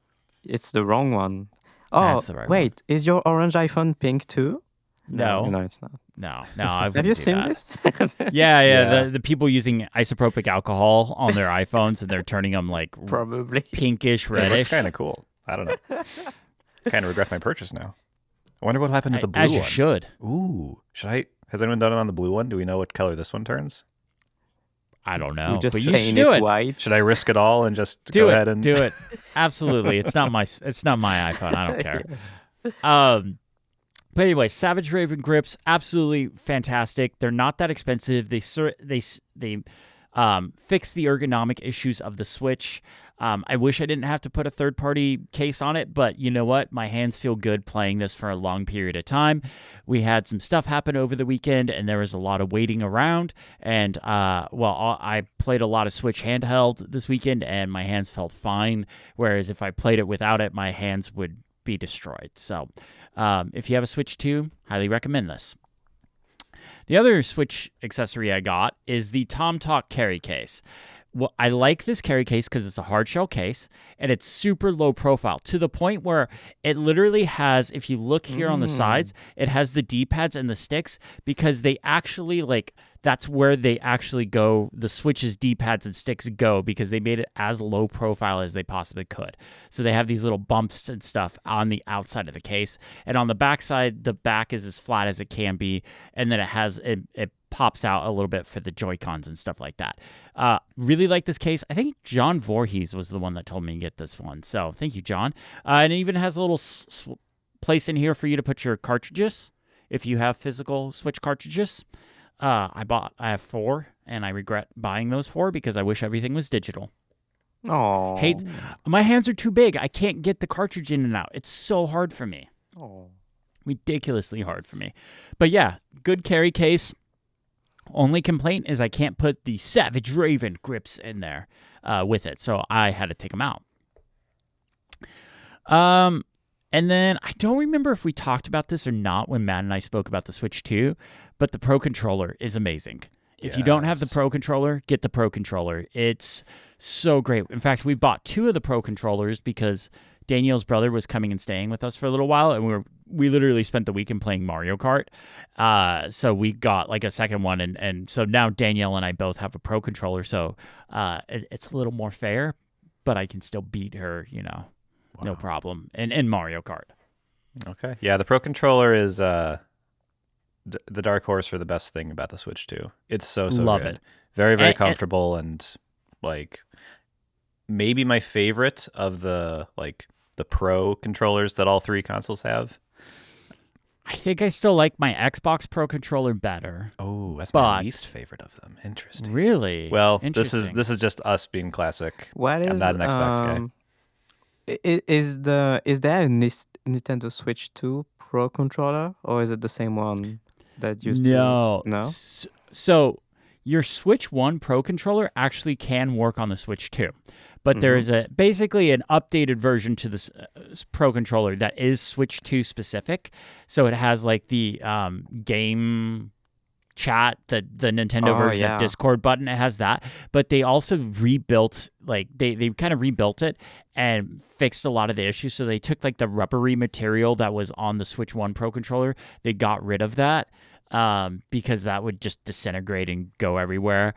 [SPEAKER 3] It's the wrong one.
[SPEAKER 1] That's the right
[SPEAKER 3] wait, is your orange iPhone pink too?
[SPEAKER 1] No,
[SPEAKER 3] it's not.
[SPEAKER 1] No, I
[SPEAKER 3] Have you seen this?
[SPEAKER 1] Yeah. The people using isopropyl alcohol on their iPhones, and they're turning them like
[SPEAKER 3] probably
[SPEAKER 1] pinkish,
[SPEAKER 2] It
[SPEAKER 1] reddish.
[SPEAKER 2] looks kind of cool. I don't know. Kind of regret my purchase now. I wonder what happened to the blue
[SPEAKER 1] as
[SPEAKER 2] one.
[SPEAKER 1] you should.
[SPEAKER 2] Ooh, has anyone done it on the blue one? Do we know what color this one turns?
[SPEAKER 1] I don't know,
[SPEAKER 3] We just
[SPEAKER 1] but you
[SPEAKER 3] stain
[SPEAKER 1] should do
[SPEAKER 3] it
[SPEAKER 1] it.
[SPEAKER 3] white.
[SPEAKER 2] Should I risk it all and just go ahead and
[SPEAKER 1] do it? Absolutely. It's not my iPhone. I don't care.
[SPEAKER 3] Yes.
[SPEAKER 1] But anyway, Savage Raven grips, absolutely fantastic. They're not that expensive. They fix the ergonomic issues of the Switch. I wish I didn't have to put a third-party case on it, but you know what? My hands feel good playing this for a long period of time. We had some stuff happen over the weekend, and there was a lot of waiting around. And, I played a lot of Switch handheld this weekend, and my hands felt fine, whereas if I played it without it, my hands would be destroyed. So if you have a Switch 2, highly recommend this. The other Switch accessory I got is the TomTalk carry case. Well, I like this carry case because it's a hard shell case and it's super low profile to the point where it literally has, if you look here on the sides, it has the D-pads and the sticks because they actually that's where they actually go. The Switch's D-pads and sticks go because they made it as low profile as they possibly could. So they have these little bumps and stuff on the outside of the case. And on the back side, the back is as flat as it can be. And then it pops out a little bit for the Joy-Cons and stuff like that. Really like this case. I think John Voorhees was the one that told me to get this one. So thank you, John. And it even has a little place in here for you to put your cartridges if you have physical Switch cartridges. I have 4, and I regret buying those 4 because I wish everything was digital.
[SPEAKER 3] Oh,
[SPEAKER 1] My hands are too big. I can't get the cartridge in and out. It's so hard for me.
[SPEAKER 3] Oh,
[SPEAKER 1] Ridiculously hard for me. But yeah, good carry case. Only complaint is I can't put the Savage Raven grips in there with it, so I had to take them out. And then I don't remember if we talked about this or not when Matt and I spoke about the Switch 2, but the Pro Controller is amazing. If you don't have the Pro Controller, get the Pro Controller. It's so great. In fact, we bought 2 of the Pro Controllers because Daniel's brother was coming and staying with us for a little while, and we literally spent the weekend playing Mario Kart. So we got like a second one, and so now Danielle and I both have a Pro Controller, so it's a little more fair, but I can still beat her, no problem, in Mario Kart.
[SPEAKER 2] Okay. Yeah, the Pro Controller is the dark horse for the best thing about the Switch 2. It's so
[SPEAKER 1] Love
[SPEAKER 2] good.
[SPEAKER 1] it.
[SPEAKER 2] Very, very comfortable and maybe my favorite of the Pro controllers that all 3 consoles have.
[SPEAKER 1] I think I still like my Xbox Pro Controller better.
[SPEAKER 2] Oh, that's my least favorite of them. Interesting.
[SPEAKER 1] Really?
[SPEAKER 2] Well, this is just us being classic. I'm not an Xbox guy.
[SPEAKER 3] Is there a Nintendo Switch 2 Pro Controller, or is it the same one that used to? No.
[SPEAKER 1] So your Switch 1 Pro Controller actually can work on the Switch 2. But there is basically an updated version to this Pro Controller that is Switch 2 specific. So it has like the game chat, the Nintendo version of Discord button. It has that. But they also rebuilt, they kind of rebuilt it and fixed a lot of the issues. So they took like the rubbery material that was on the Switch 1 Pro Controller. They got rid of that. because that would just disintegrate and go everywhere.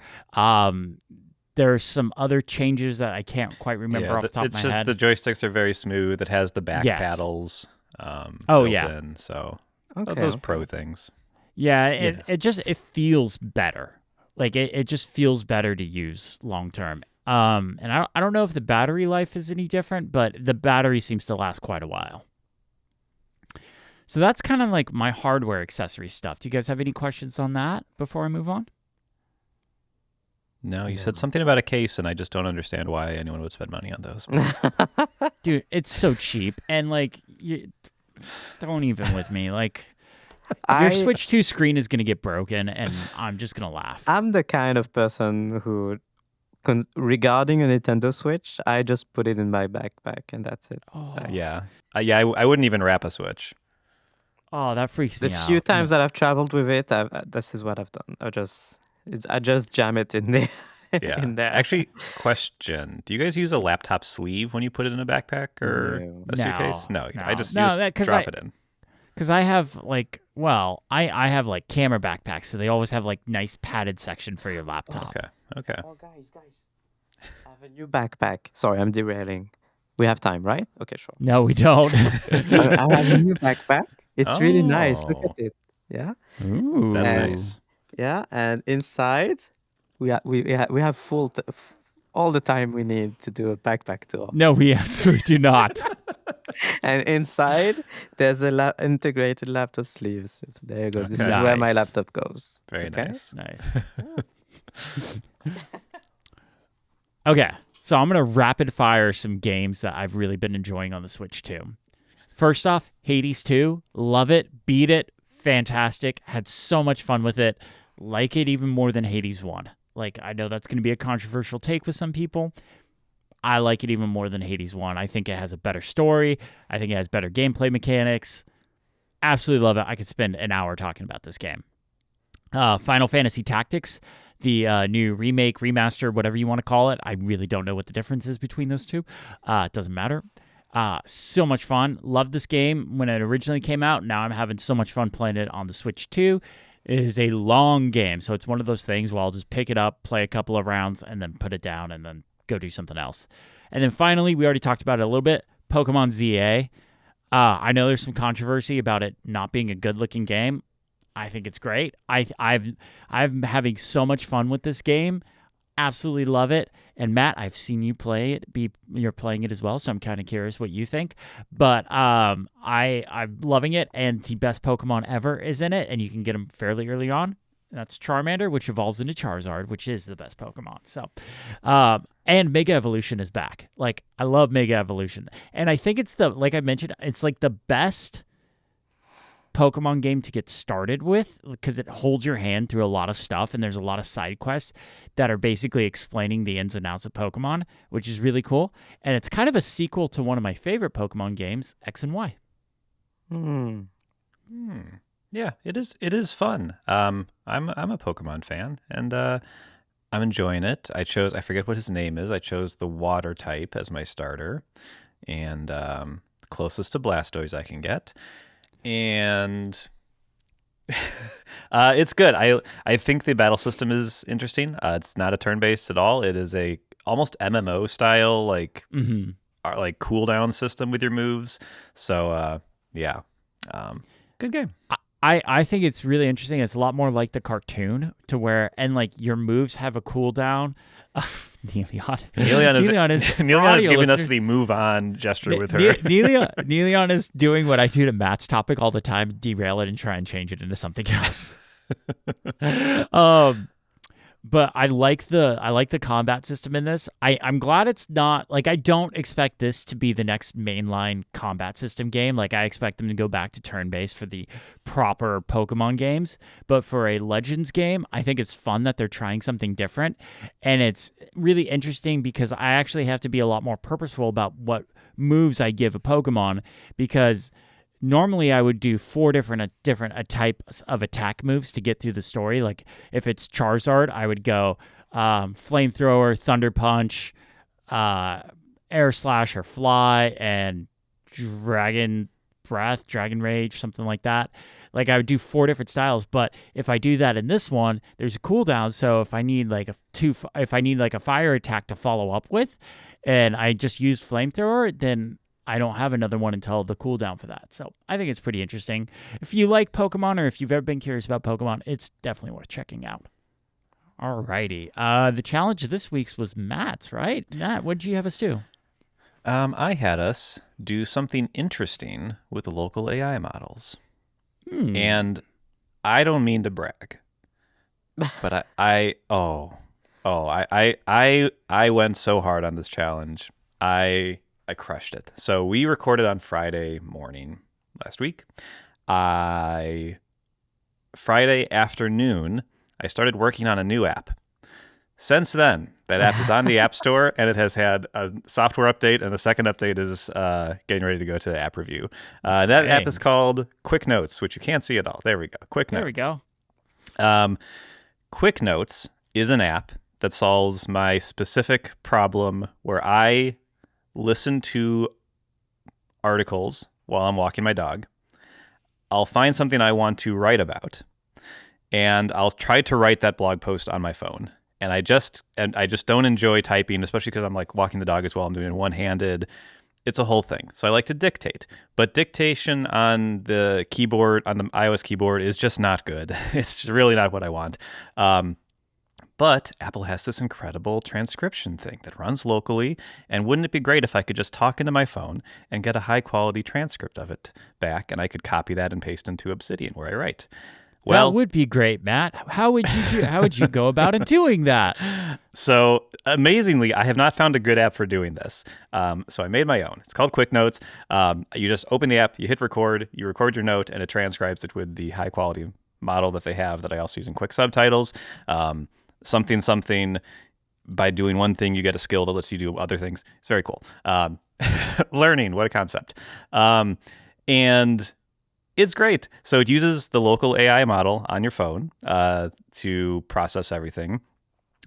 [SPEAKER 1] There's some other changes that I can't quite remember off the top of my head.
[SPEAKER 2] The joysticks are very smooth. It has the back paddles built in. So those pro things.
[SPEAKER 1] Yeah, it feels better. Like it just feels better to use long term. And I don't know if the battery life is any different, but the battery seems to last quite a while. So that's kind of like my hardware accessory stuff. Do you guys have any questions on that before I move on?
[SPEAKER 2] No, you said something about a case, and I just don't understand why anyone would spend money on those.
[SPEAKER 1] Dude, it's so cheap, and like, you don't even with me. Like, your Switch 2 screen is gonna get broken, and I'm just gonna laugh.
[SPEAKER 3] I'm the kind of person who, regarding a Nintendo Switch, I just put it in my backpack, and that's it.
[SPEAKER 1] Oh.
[SPEAKER 2] I wouldn't even wrap a Switch.
[SPEAKER 1] Oh, that freaks me out.
[SPEAKER 3] The few times that I've traveled with it, this is what I've done. I just jam it in there.
[SPEAKER 2] Yeah.
[SPEAKER 3] In there.
[SPEAKER 2] Actually, question: do you guys use a laptop sleeve when you put it in a backpack or a suitcase? No. I just drop it in.
[SPEAKER 1] Because I have I have like camera backpacks, so they always have like nice padded section for your laptop.
[SPEAKER 2] Okay.
[SPEAKER 3] Oh, guys, I have a new backpack. Sorry, I'm derailing. We have time, right? Okay, sure.
[SPEAKER 1] No, we don't.
[SPEAKER 3] I have a new backpack. It's really nice. Look at it. Yeah.
[SPEAKER 1] Ooh,
[SPEAKER 2] that's nice.
[SPEAKER 3] Yeah, and inside we have full all the time we need to do a backpack tour.
[SPEAKER 1] No, we absolutely do not.
[SPEAKER 3] And inside there's a integrated laptop sleeves. There you go. This is where my laptop goes.
[SPEAKER 2] Very nice.
[SPEAKER 1] Okay, so I'm gonna rapid fire some games that I've really been enjoying on the Switch 2. First off, Hades 2, love it, beat it, fantastic, had so much fun with it, like it even more than Hades 1. Like, I know that's going to be a controversial take with some people. I like it even more than Hades 1. I think it has a better story. I think it has better gameplay mechanics. Absolutely love it. I could spend an hour talking about this game. Final Fantasy Tactics, the new remake, remaster, whatever you want to call it. I really don't know what the difference is between those two. It doesn't matter. So much fun. Loved this game when it originally came out. Now I'm having so much fun playing it on the Switch 2. It is a long game, so it's one of those things where I'll just pick it up, play a couple of rounds, and then put it down, and then go do something else. And then finally, we already talked about it a little bit, Pokemon ZA. I know there's some controversy about it not being a good-looking game. I think it's great. I'm having so much fun with this game. Absolutely love it. And Matt, I've seen you play it. You're playing it as well, so I'm kind of curious what you think. But I'm loving it, and the best Pokemon ever is in it, and you can get them fairly early on. That's Charmander, which evolves into Charizard, which is the best Pokemon. So, and Mega Evolution is back. Like, I love Mega Evolution, and I think it's like I mentioned, it's like the best Pokemon game to get started with because it holds your hand through a lot of stuff, and there's a lot of side quests that are basically explaining the ins and outs of Pokemon, which is really cool. And it's kind of a sequel to one of my favorite Pokemon games, X and Y.
[SPEAKER 2] Yeah, it is fun. I'm a Pokemon fan, and I'm enjoying it. I forget what his name is. I chose the water type as my starter, and closest to Blastoise I can get. And it's good. I think the battle system is interesting. It's not a turn-based at all. It is a almost MMO style, like cooldown system with your moves. So good game.
[SPEAKER 1] I think it's really interesting. It's a lot more like the cartoon to where, and like your moves have a cooldown.
[SPEAKER 2] Niléane is giving us the move on gesture with her.
[SPEAKER 1] Niléane is doing what I do to Matt's topic all the time: derail it and try and change it into something else. But I like the combat system in this. I'm glad it's not like, I don't expect this to be the next mainline combat system game. Like, I expect them to go back to turn-based for the proper Pokemon games. But for a Legends game, I think it's fun that they're trying something different. And it's really interesting because I actually have to be a lot more purposeful about what moves I give a Pokemon, because normally I would do 4 different types of attack moves to get through the story. Like if it's Charizard, I would go Flamethrower, Thunder Punch, Air Slash or Fly, and Dragon Breath, Dragon Rage, something like that. Like I would do 4 different styles, but if I do that in this one, there's a cooldown. So if I need like a fire attack to follow up with, and I just use flamethrower, then I don't have another one until the cooldown for that. So I think it's pretty interesting. If you like Pokemon, or if you've ever been curious about Pokemon, it's definitely worth checking out. Alrighty. The challenge of this week's was Matt's, right? Matt, what did you have us do?
[SPEAKER 2] I had us do something interesting with the local AI models. And I don't mean to brag, but I went so hard on this challenge. I crushed it. So we recorded on Friday morning last week. Friday afternoon, I started working on a new app. Since then, that app is on the App Store, and it has had a software update, and the second update is getting ready to go to app review. That app is called Quick Notes, which you can't see at all. There we go. Quick Notes.
[SPEAKER 1] There we go.
[SPEAKER 2] Quick Notes is an app that solves my specific problem where I listen to articles while I'm walking my dog. I'll find something I want to write about, and I'll try to write that blog post on my phone. And I just don't enjoy typing, especially because I'm like walking the dog as well. I'm doing it one-handed. It's a whole thing. So I like to dictate, but dictation on the keyboard, on the iOS keyboard, is just not good. It's really not what I want. But Apple has this incredible transcription thing that runs locally. And wouldn't it be great if I could just talk into my phone and get a high-quality transcript of it back, and I could copy that and paste into Obsidian where I write? Well,
[SPEAKER 1] that would be great, Matt. How would you go about it doing that?
[SPEAKER 2] So amazingly, I have not found a good app for doing this. So I made my own. It's called Quick Notes. You just open the app, you hit record, you record your note, and it transcribes it with the high quality model that they have that I also use in Quick Subtitles. Something. By doing one thing, you get a skill that lets you do other things. It's very cool. Learning, what a concept. And it's great. So it uses the local AI model on your phone to process everything.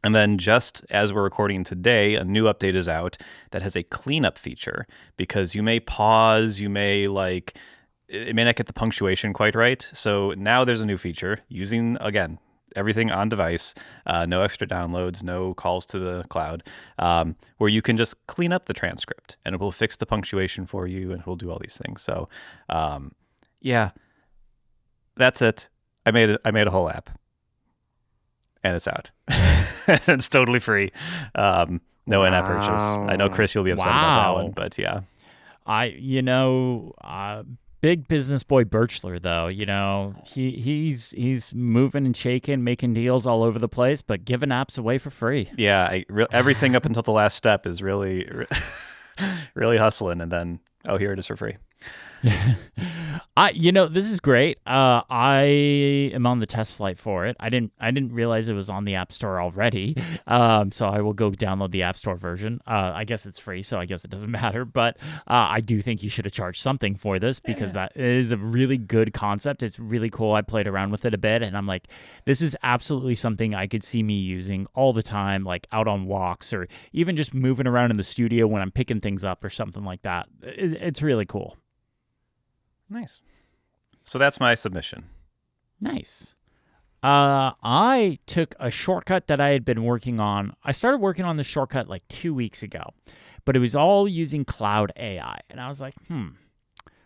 [SPEAKER 2] And then just as we're recording today, a new update is out that has a cleanup feature, because you may pause, it may not get the punctuation quite right. So now there's a new feature using, again, everything on device, no extra downloads, no calls to the cloud, where you can just clean up the transcript and it will fix the punctuation for you and it will do all these things. So, yeah, that's it. I made a whole app, and it's out. It's totally free. No in-app purchase. I know, Chris, you'll be upset about that one, but yeah.
[SPEAKER 1] Big business boy Birchler, though, he's moving and shaking, making deals all over the place, but giving apps away for free.
[SPEAKER 2] Yeah, everything up until the last step is really, really hustling, and then here it is for free.
[SPEAKER 1] This is great. I am on the test flight for it. I didn't realize it was on the App Store already. So I will go download the App Store version. I guess it's free, so I guess it doesn't matter. But I do think you should have charged something for this, because that is a really good concept. It's really cool. I played around with it a bit, and I'm like, this is absolutely something I could see me using all the time, like out on walks, or even just moving around in the studio when I'm picking things up or something like that. It's really cool.
[SPEAKER 2] Nice. So that's my submission.
[SPEAKER 1] Nice. I took a shortcut that I had been working on. I started working on this shortcut like 2 weeks ago, but it was all using cloud AI. And I was like,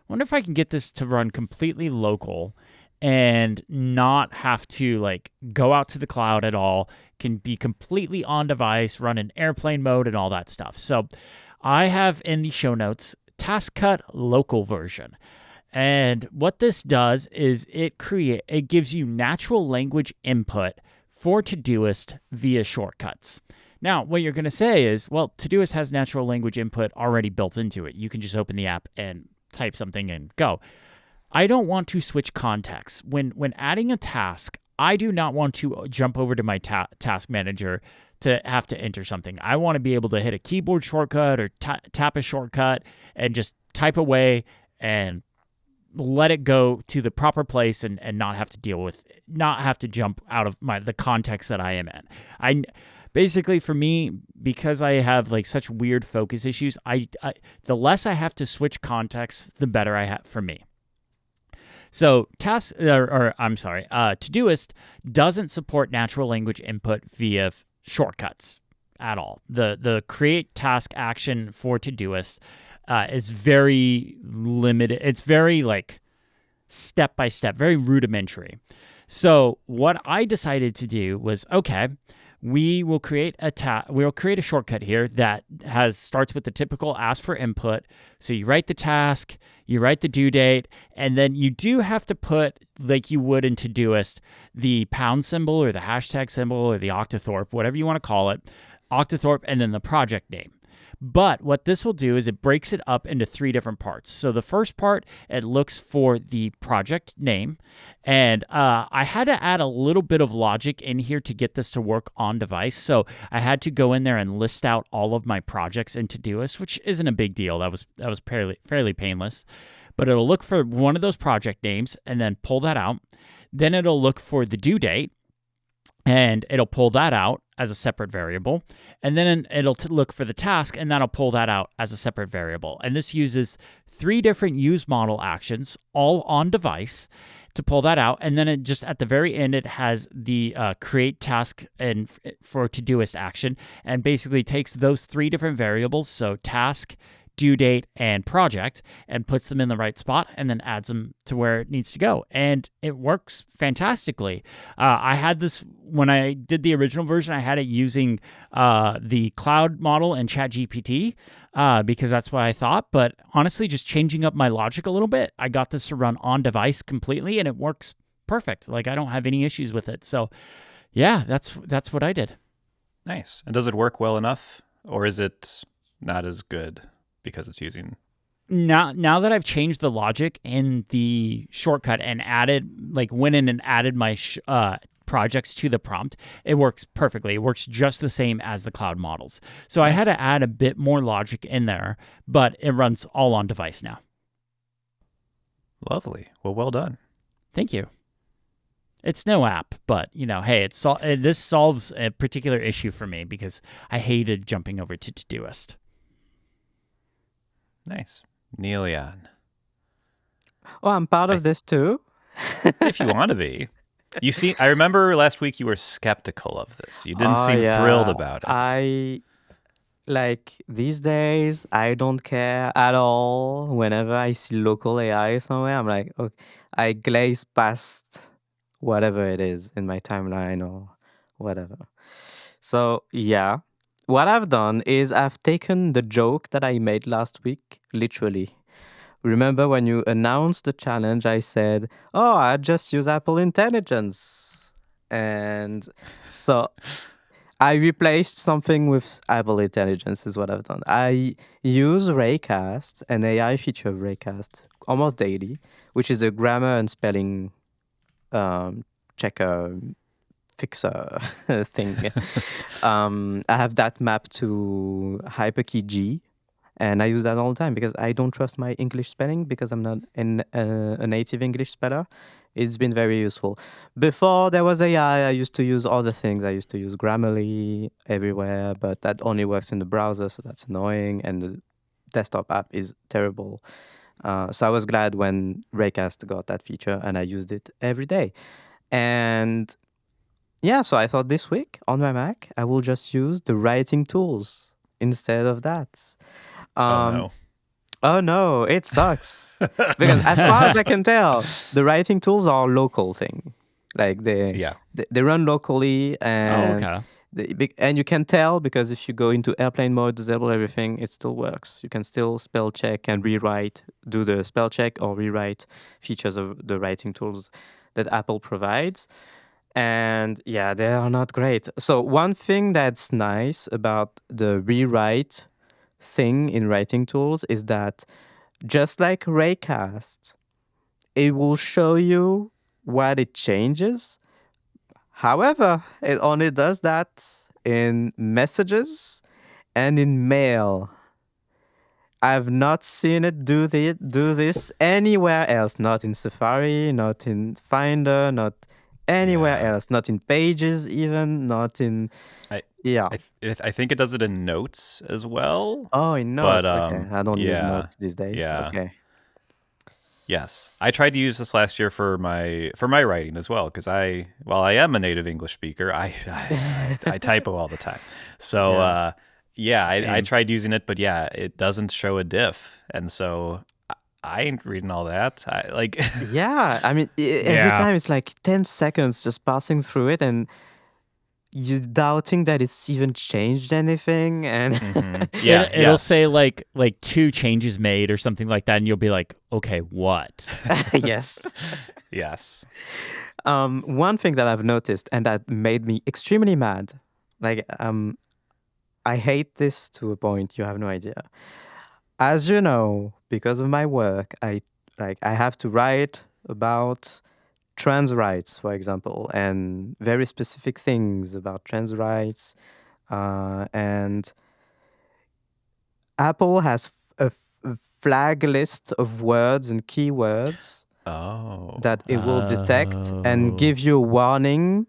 [SPEAKER 1] wonder if I can get this to run completely local and not have to go out to the cloud at all, can be completely on device, run in airplane mode and all that stuff. So I have in the show notes, TaskCut local version. And what this does is it gives you natural language input for Todoist via shortcuts. Now, what you're going to say is, well, Todoist has natural language input already built into it. You can just open the app and type something and go. I don't want to switch contexts. When adding a task, I do not want to jump over to my task manager to have to enter something. I want to be able to hit a keyboard shortcut or tap a shortcut and just type away and let it go to the proper place and not have to jump out of the context that I am in. basically for me, because I have like such weird focus issues, I the less I have to switch contexts, the better I have for me. So Todoist doesn't support natural language input via shortcuts at all. The create task action for Todoist is very limited. It's very like step by step, very rudimentary. So what I decided to do was, okay, we will create a shortcut here that starts with the typical ask for input. So you write the task, you write the due date, and then you do have to put, like you would in Todoist, the pound symbol or the hashtag symbol or the octothorpe, whatever you want to call it, octothorpe, and then the project name. But what this will do is it breaks it up into 3 different parts. So the first part, it looks for the project name. And I had to add a little bit of logic in here to get this to work on device. So I had to go in there and list out all of my projects in Todoist, which isn't a big deal. That was fairly painless. But it'll look for one of those project names and then pull that out. Then it'll look for the due date, and it'll pull that out as a separate variable. And then it'll look for the task, and that'll pull that out as a separate variable. And this uses 3 different use model actions, all on device, to pull that out. And then it just at the very end, it has the create task and for Todoist action, and basically takes those 3 different variables, so task, due date, and project, and puts them in the right spot, and then adds them to where it needs to go. And it works fantastically. I had this when I did the original version. I had it using the cloud model and ChatGPT because that's what I thought. But honestly, just changing up my logic a little bit, I got this to run on device completely, and it works perfect. Like, I don't have any issues with it. So yeah, that's what I did.
[SPEAKER 2] Nice. And does it work well enough, or is it not as good because it's using...
[SPEAKER 1] Now that I've changed the logic in the shortcut and went in and added my projects to the prompt, it works perfectly. It works just the same as the cloud models. So nice. I had to add a bit more logic in there, but it runs all on device now.
[SPEAKER 2] Lovely. Well done.
[SPEAKER 1] Thank you. It's no app, but hey, this solves a particular issue for me because I hated jumping over to Todoist.
[SPEAKER 2] Nice. Niléane.
[SPEAKER 3] Oh, I'm part of this too.
[SPEAKER 2] If you want to be. I remember last week you were skeptical of this. You didn't seem thrilled about it.
[SPEAKER 3] These days, I don't care at all. Whenever I see local AI somewhere, I'm like, okay, I glaze past whatever it is in my timeline or whatever. So yeah, what I've done is I've taken the joke that I made last week, literally. Remember when you announced the challenge, I said, oh, I just use Apple Intelligence. And so I replaced something with Apple Intelligence is what I've done. I use Raycast, an AI feature of Raycast, almost daily, which is a grammar and spelling checker fixer thing. I have that mapped to hyperkey G, and I use that all the time because I don't trust my English spelling because I'm not a native English speller. It's been very useful. Before there was AI, I used to use other things. I used to use Grammarly everywhere, but that only works in the browser, so that's annoying, and the desktop app is terrible. So I was glad when Raycast got that feature, and I used it every day. And yeah, so I thought this week on my Mac, I will just use the writing tools instead of that. Oh no, it sucks. Because as far as I can tell, the writing tools are a local thing. Like they run locally, and and you can tell because if you go into airplane mode, disable everything, it still works. You can still spell check and rewrite, do the spell check or rewrite features of the writing tools that Apple provides. And yeah, they are not great. So one thing that's nice about the rewrite thing in writing tools is that just like Raycast, it will show you what it changes. However, it only does that in messages and in mail. I've not seen it do this anywhere else. Not in Safari, not in Finder, not anywhere
[SPEAKER 2] Yeah.
[SPEAKER 3] else. Not in Pages, even not in.
[SPEAKER 2] I
[SPEAKER 3] Yeah.
[SPEAKER 2] I think it does it in Notes as well.
[SPEAKER 3] Oh, in
[SPEAKER 2] But
[SPEAKER 3] Notes. Okay, I don't use
[SPEAKER 2] yeah,
[SPEAKER 3] Notes these days.
[SPEAKER 2] yeah.
[SPEAKER 3] Okay.
[SPEAKER 2] Yes, I tried to use this last year for my writing as well because while I am a native English speaker, I typo all the time. So
[SPEAKER 3] Yeah.
[SPEAKER 2] yeah, I
[SPEAKER 1] Same.
[SPEAKER 2] tried using it, but yeah, it doesn't show a diff, and so I ain't reading all that. I like
[SPEAKER 3] Yeah, I mean, every
[SPEAKER 1] Yeah.
[SPEAKER 3] time it's like 10 seconds just passing through it, and you doubting that it's even changed anything. And
[SPEAKER 2] yeah,
[SPEAKER 1] It'll
[SPEAKER 2] yes,
[SPEAKER 1] say like 2 changes made or something like that, and you'll be like, okay, what?
[SPEAKER 3] yes.
[SPEAKER 2] yes.
[SPEAKER 3] One thing that I've noticed and that made me extremely mad, like, I hate this to a point you have no idea. As you know, because of my work, I have to write about trans rights, for example, and very specific things about trans rights. And Apple has a flag list of words and keywords
[SPEAKER 2] Oh,
[SPEAKER 3] that it will detect and
[SPEAKER 1] Oh.
[SPEAKER 3] give you a warning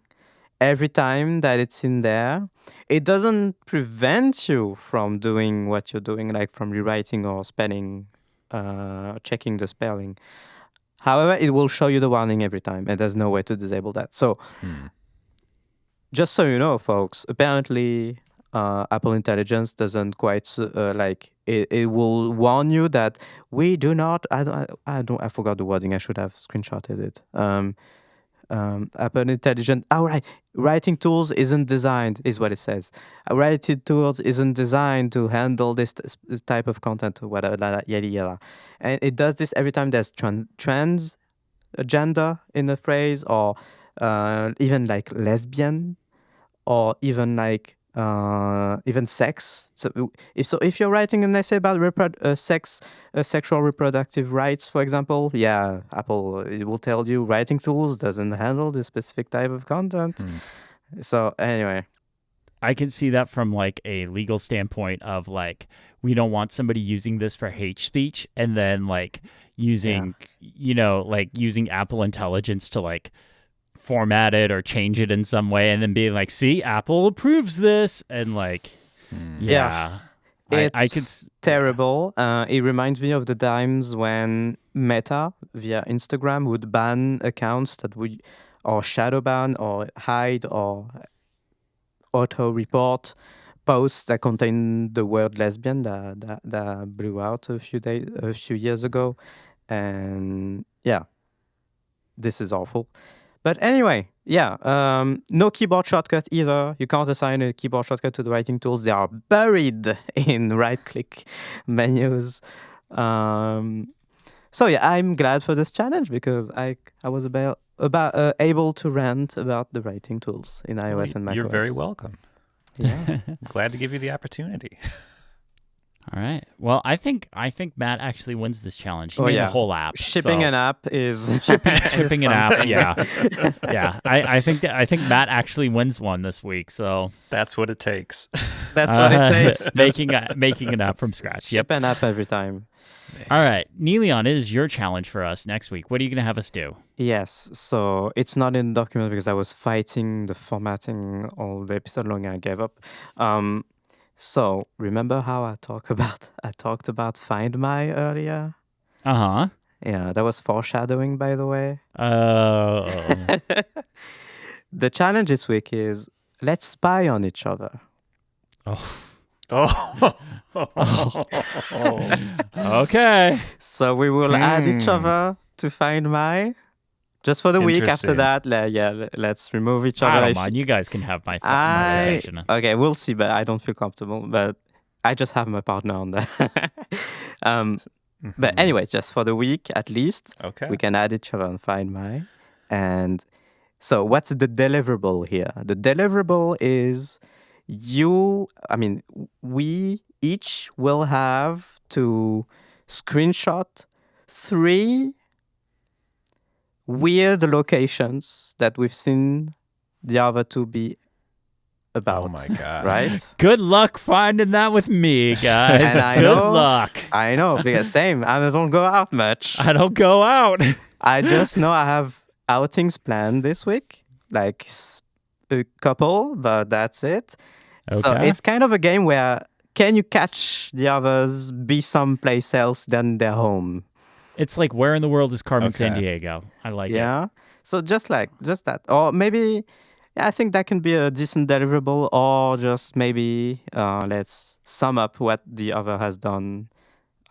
[SPEAKER 3] every time that it's in there. It doesn't prevent you from doing what you're doing, like from rewriting or spelling, checking the spelling. However, it will show you the warning every time, and there's no way to disable that. So, just so you know, folks, apparently Apple Intelligence doesn't quite like it. It will warn you that we do not. I forgot the wording. I should have screenshotted it. Apple Intelligence. Oh, right. Writing tools isn't designed, is what it says. Writing tools isn't designed to handle this type of content or whatever, yada yada. And it does this every time there's trans gender in a phrase, or even like lesbian, or even like even sex. So if you're writing an essay about sexual reproductive rights, for example, yeah, Apple, it will tell you writing tools doesn't handle this specific type of content. So anyway,
[SPEAKER 1] I can see that from like a legal standpoint of like we don't want somebody using this for hate speech and then like using like using Apple Intelligence to like format it or change it in some way and then being like, see, Apple approves this, and like
[SPEAKER 3] Yeah.
[SPEAKER 1] I could
[SPEAKER 3] it's terrible. It reminds me of the times when Meta via Instagram would ban accounts that would, or shadow ban, or hide, or auto report posts that contain the word lesbian that blew out a few years ago. And yeah, this is awful. But anyway, yeah, no keyboard shortcut either. You can't assign a keyboard shortcut to the writing tools. They are buried in right-click menus. So yeah, I'm glad for this challenge because I was able to rant about the writing tools in iOS and macOS.
[SPEAKER 2] You're very welcome.
[SPEAKER 3] Yeah.
[SPEAKER 2] Glad to give you the opportunity.
[SPEAKER 1] All right. Well, I think Matt actually wins this challenge. He made the whole app.
[SPEAKER 3] Shipping an app is
[SPEAKER 1] shipping an app.
[SPEAKER 3] something.
[SPEAKER 1] Yeah, yeah. I think Matt actually wins one this week. So
[SPEAKER 2] That's what it takes.
[SPEAKER 3] That's what it takes.
[SPEAKER 1] making an app from scratch.
[SPEAKER 3] Ship an app every time.
[SPEAKER 1] All right, Niléane, it is your challenge for us next week. What are you going to have us do?
[SPEAKER 3] Yes, so it's not in the document because I was fighting the formatting all the episode long and I gave up. So remember how I talked about Find My earlier?
[SPEAKER 1] Uh-huh.
[SPEAKER 3] Yeah, that was foreshadowing, by the way. The challenge this week is let's spy on each other.
[SPEAKER 1] Okay.
[SPEAKER 3] So we will add each other to Find My. Just for the week. After that, let's remove each other.
[SPEAKER 1] I don't mind. You guys can have my location.
[SPEAKER 3] Okay, we'll see, but I don't feel comfortable. But I just have my partner on there. But anyway, just for the week at least, we can add each other and Find My. And so what's the deliverable here? The deliverable is we each will have to screenshot 3 weird locations that we've seen the other 2 be about.
[SPEAKER 2] Oh my god!
[SPEAKER 3] Right?
[SPEAKER 1] Good luck finding that with me, guys. Good luck.
[SPEAKER 3] I know, because same. I don't go out much.
[SPEAKER 1] I don't go out.
[SPEAKER 3] I just know I have outings planned this week, like a couple, but that's it. So
[SPEAKER 1] Okay.
[SPEAKER 3] it's kind of a game where can you catch the others be someplace else than their home?
[SPEAKER 1] It's like, where in the world is Carmen
[SPEAKER 2] Okay.
[SPEAKER 1] Sandiego? I like it.
[SPEAKER 3] Yeah. So just that, or maybe I think that can be a decent deliverable, or just maybe let's sum up what the other has done.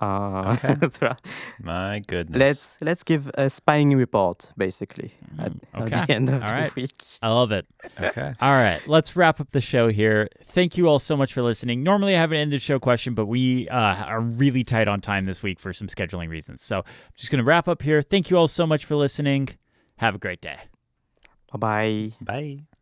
[SPEAKER 2] Okay.
[SPEAKER 3] throughout-
[SPEAKER 2] My goodness.
[SPEAKER 3] let's give a spying report basically at
[SPEAKER 1] Okay.
[SPEAKER 3] the end of
[SPEAKER 1] All
[SPEAKER 3] the
[SPEAKER 1] right.
[SPEAKER 3] week.
[SPEAKER 1] I love it.
[SPEAKER 2] Okay.
[SPEAKER 1] All right, let's wrap up the show here. Thank you all so much for listening. Normally, I have an end of show question, but we are really tight on time this week for some scheduling reasons. So I'm just going to wrap up here. Thank you all so much for listening. Have a great day.
[SPEAKER 3] Bye bye.
[SPEAKER 2] Bye.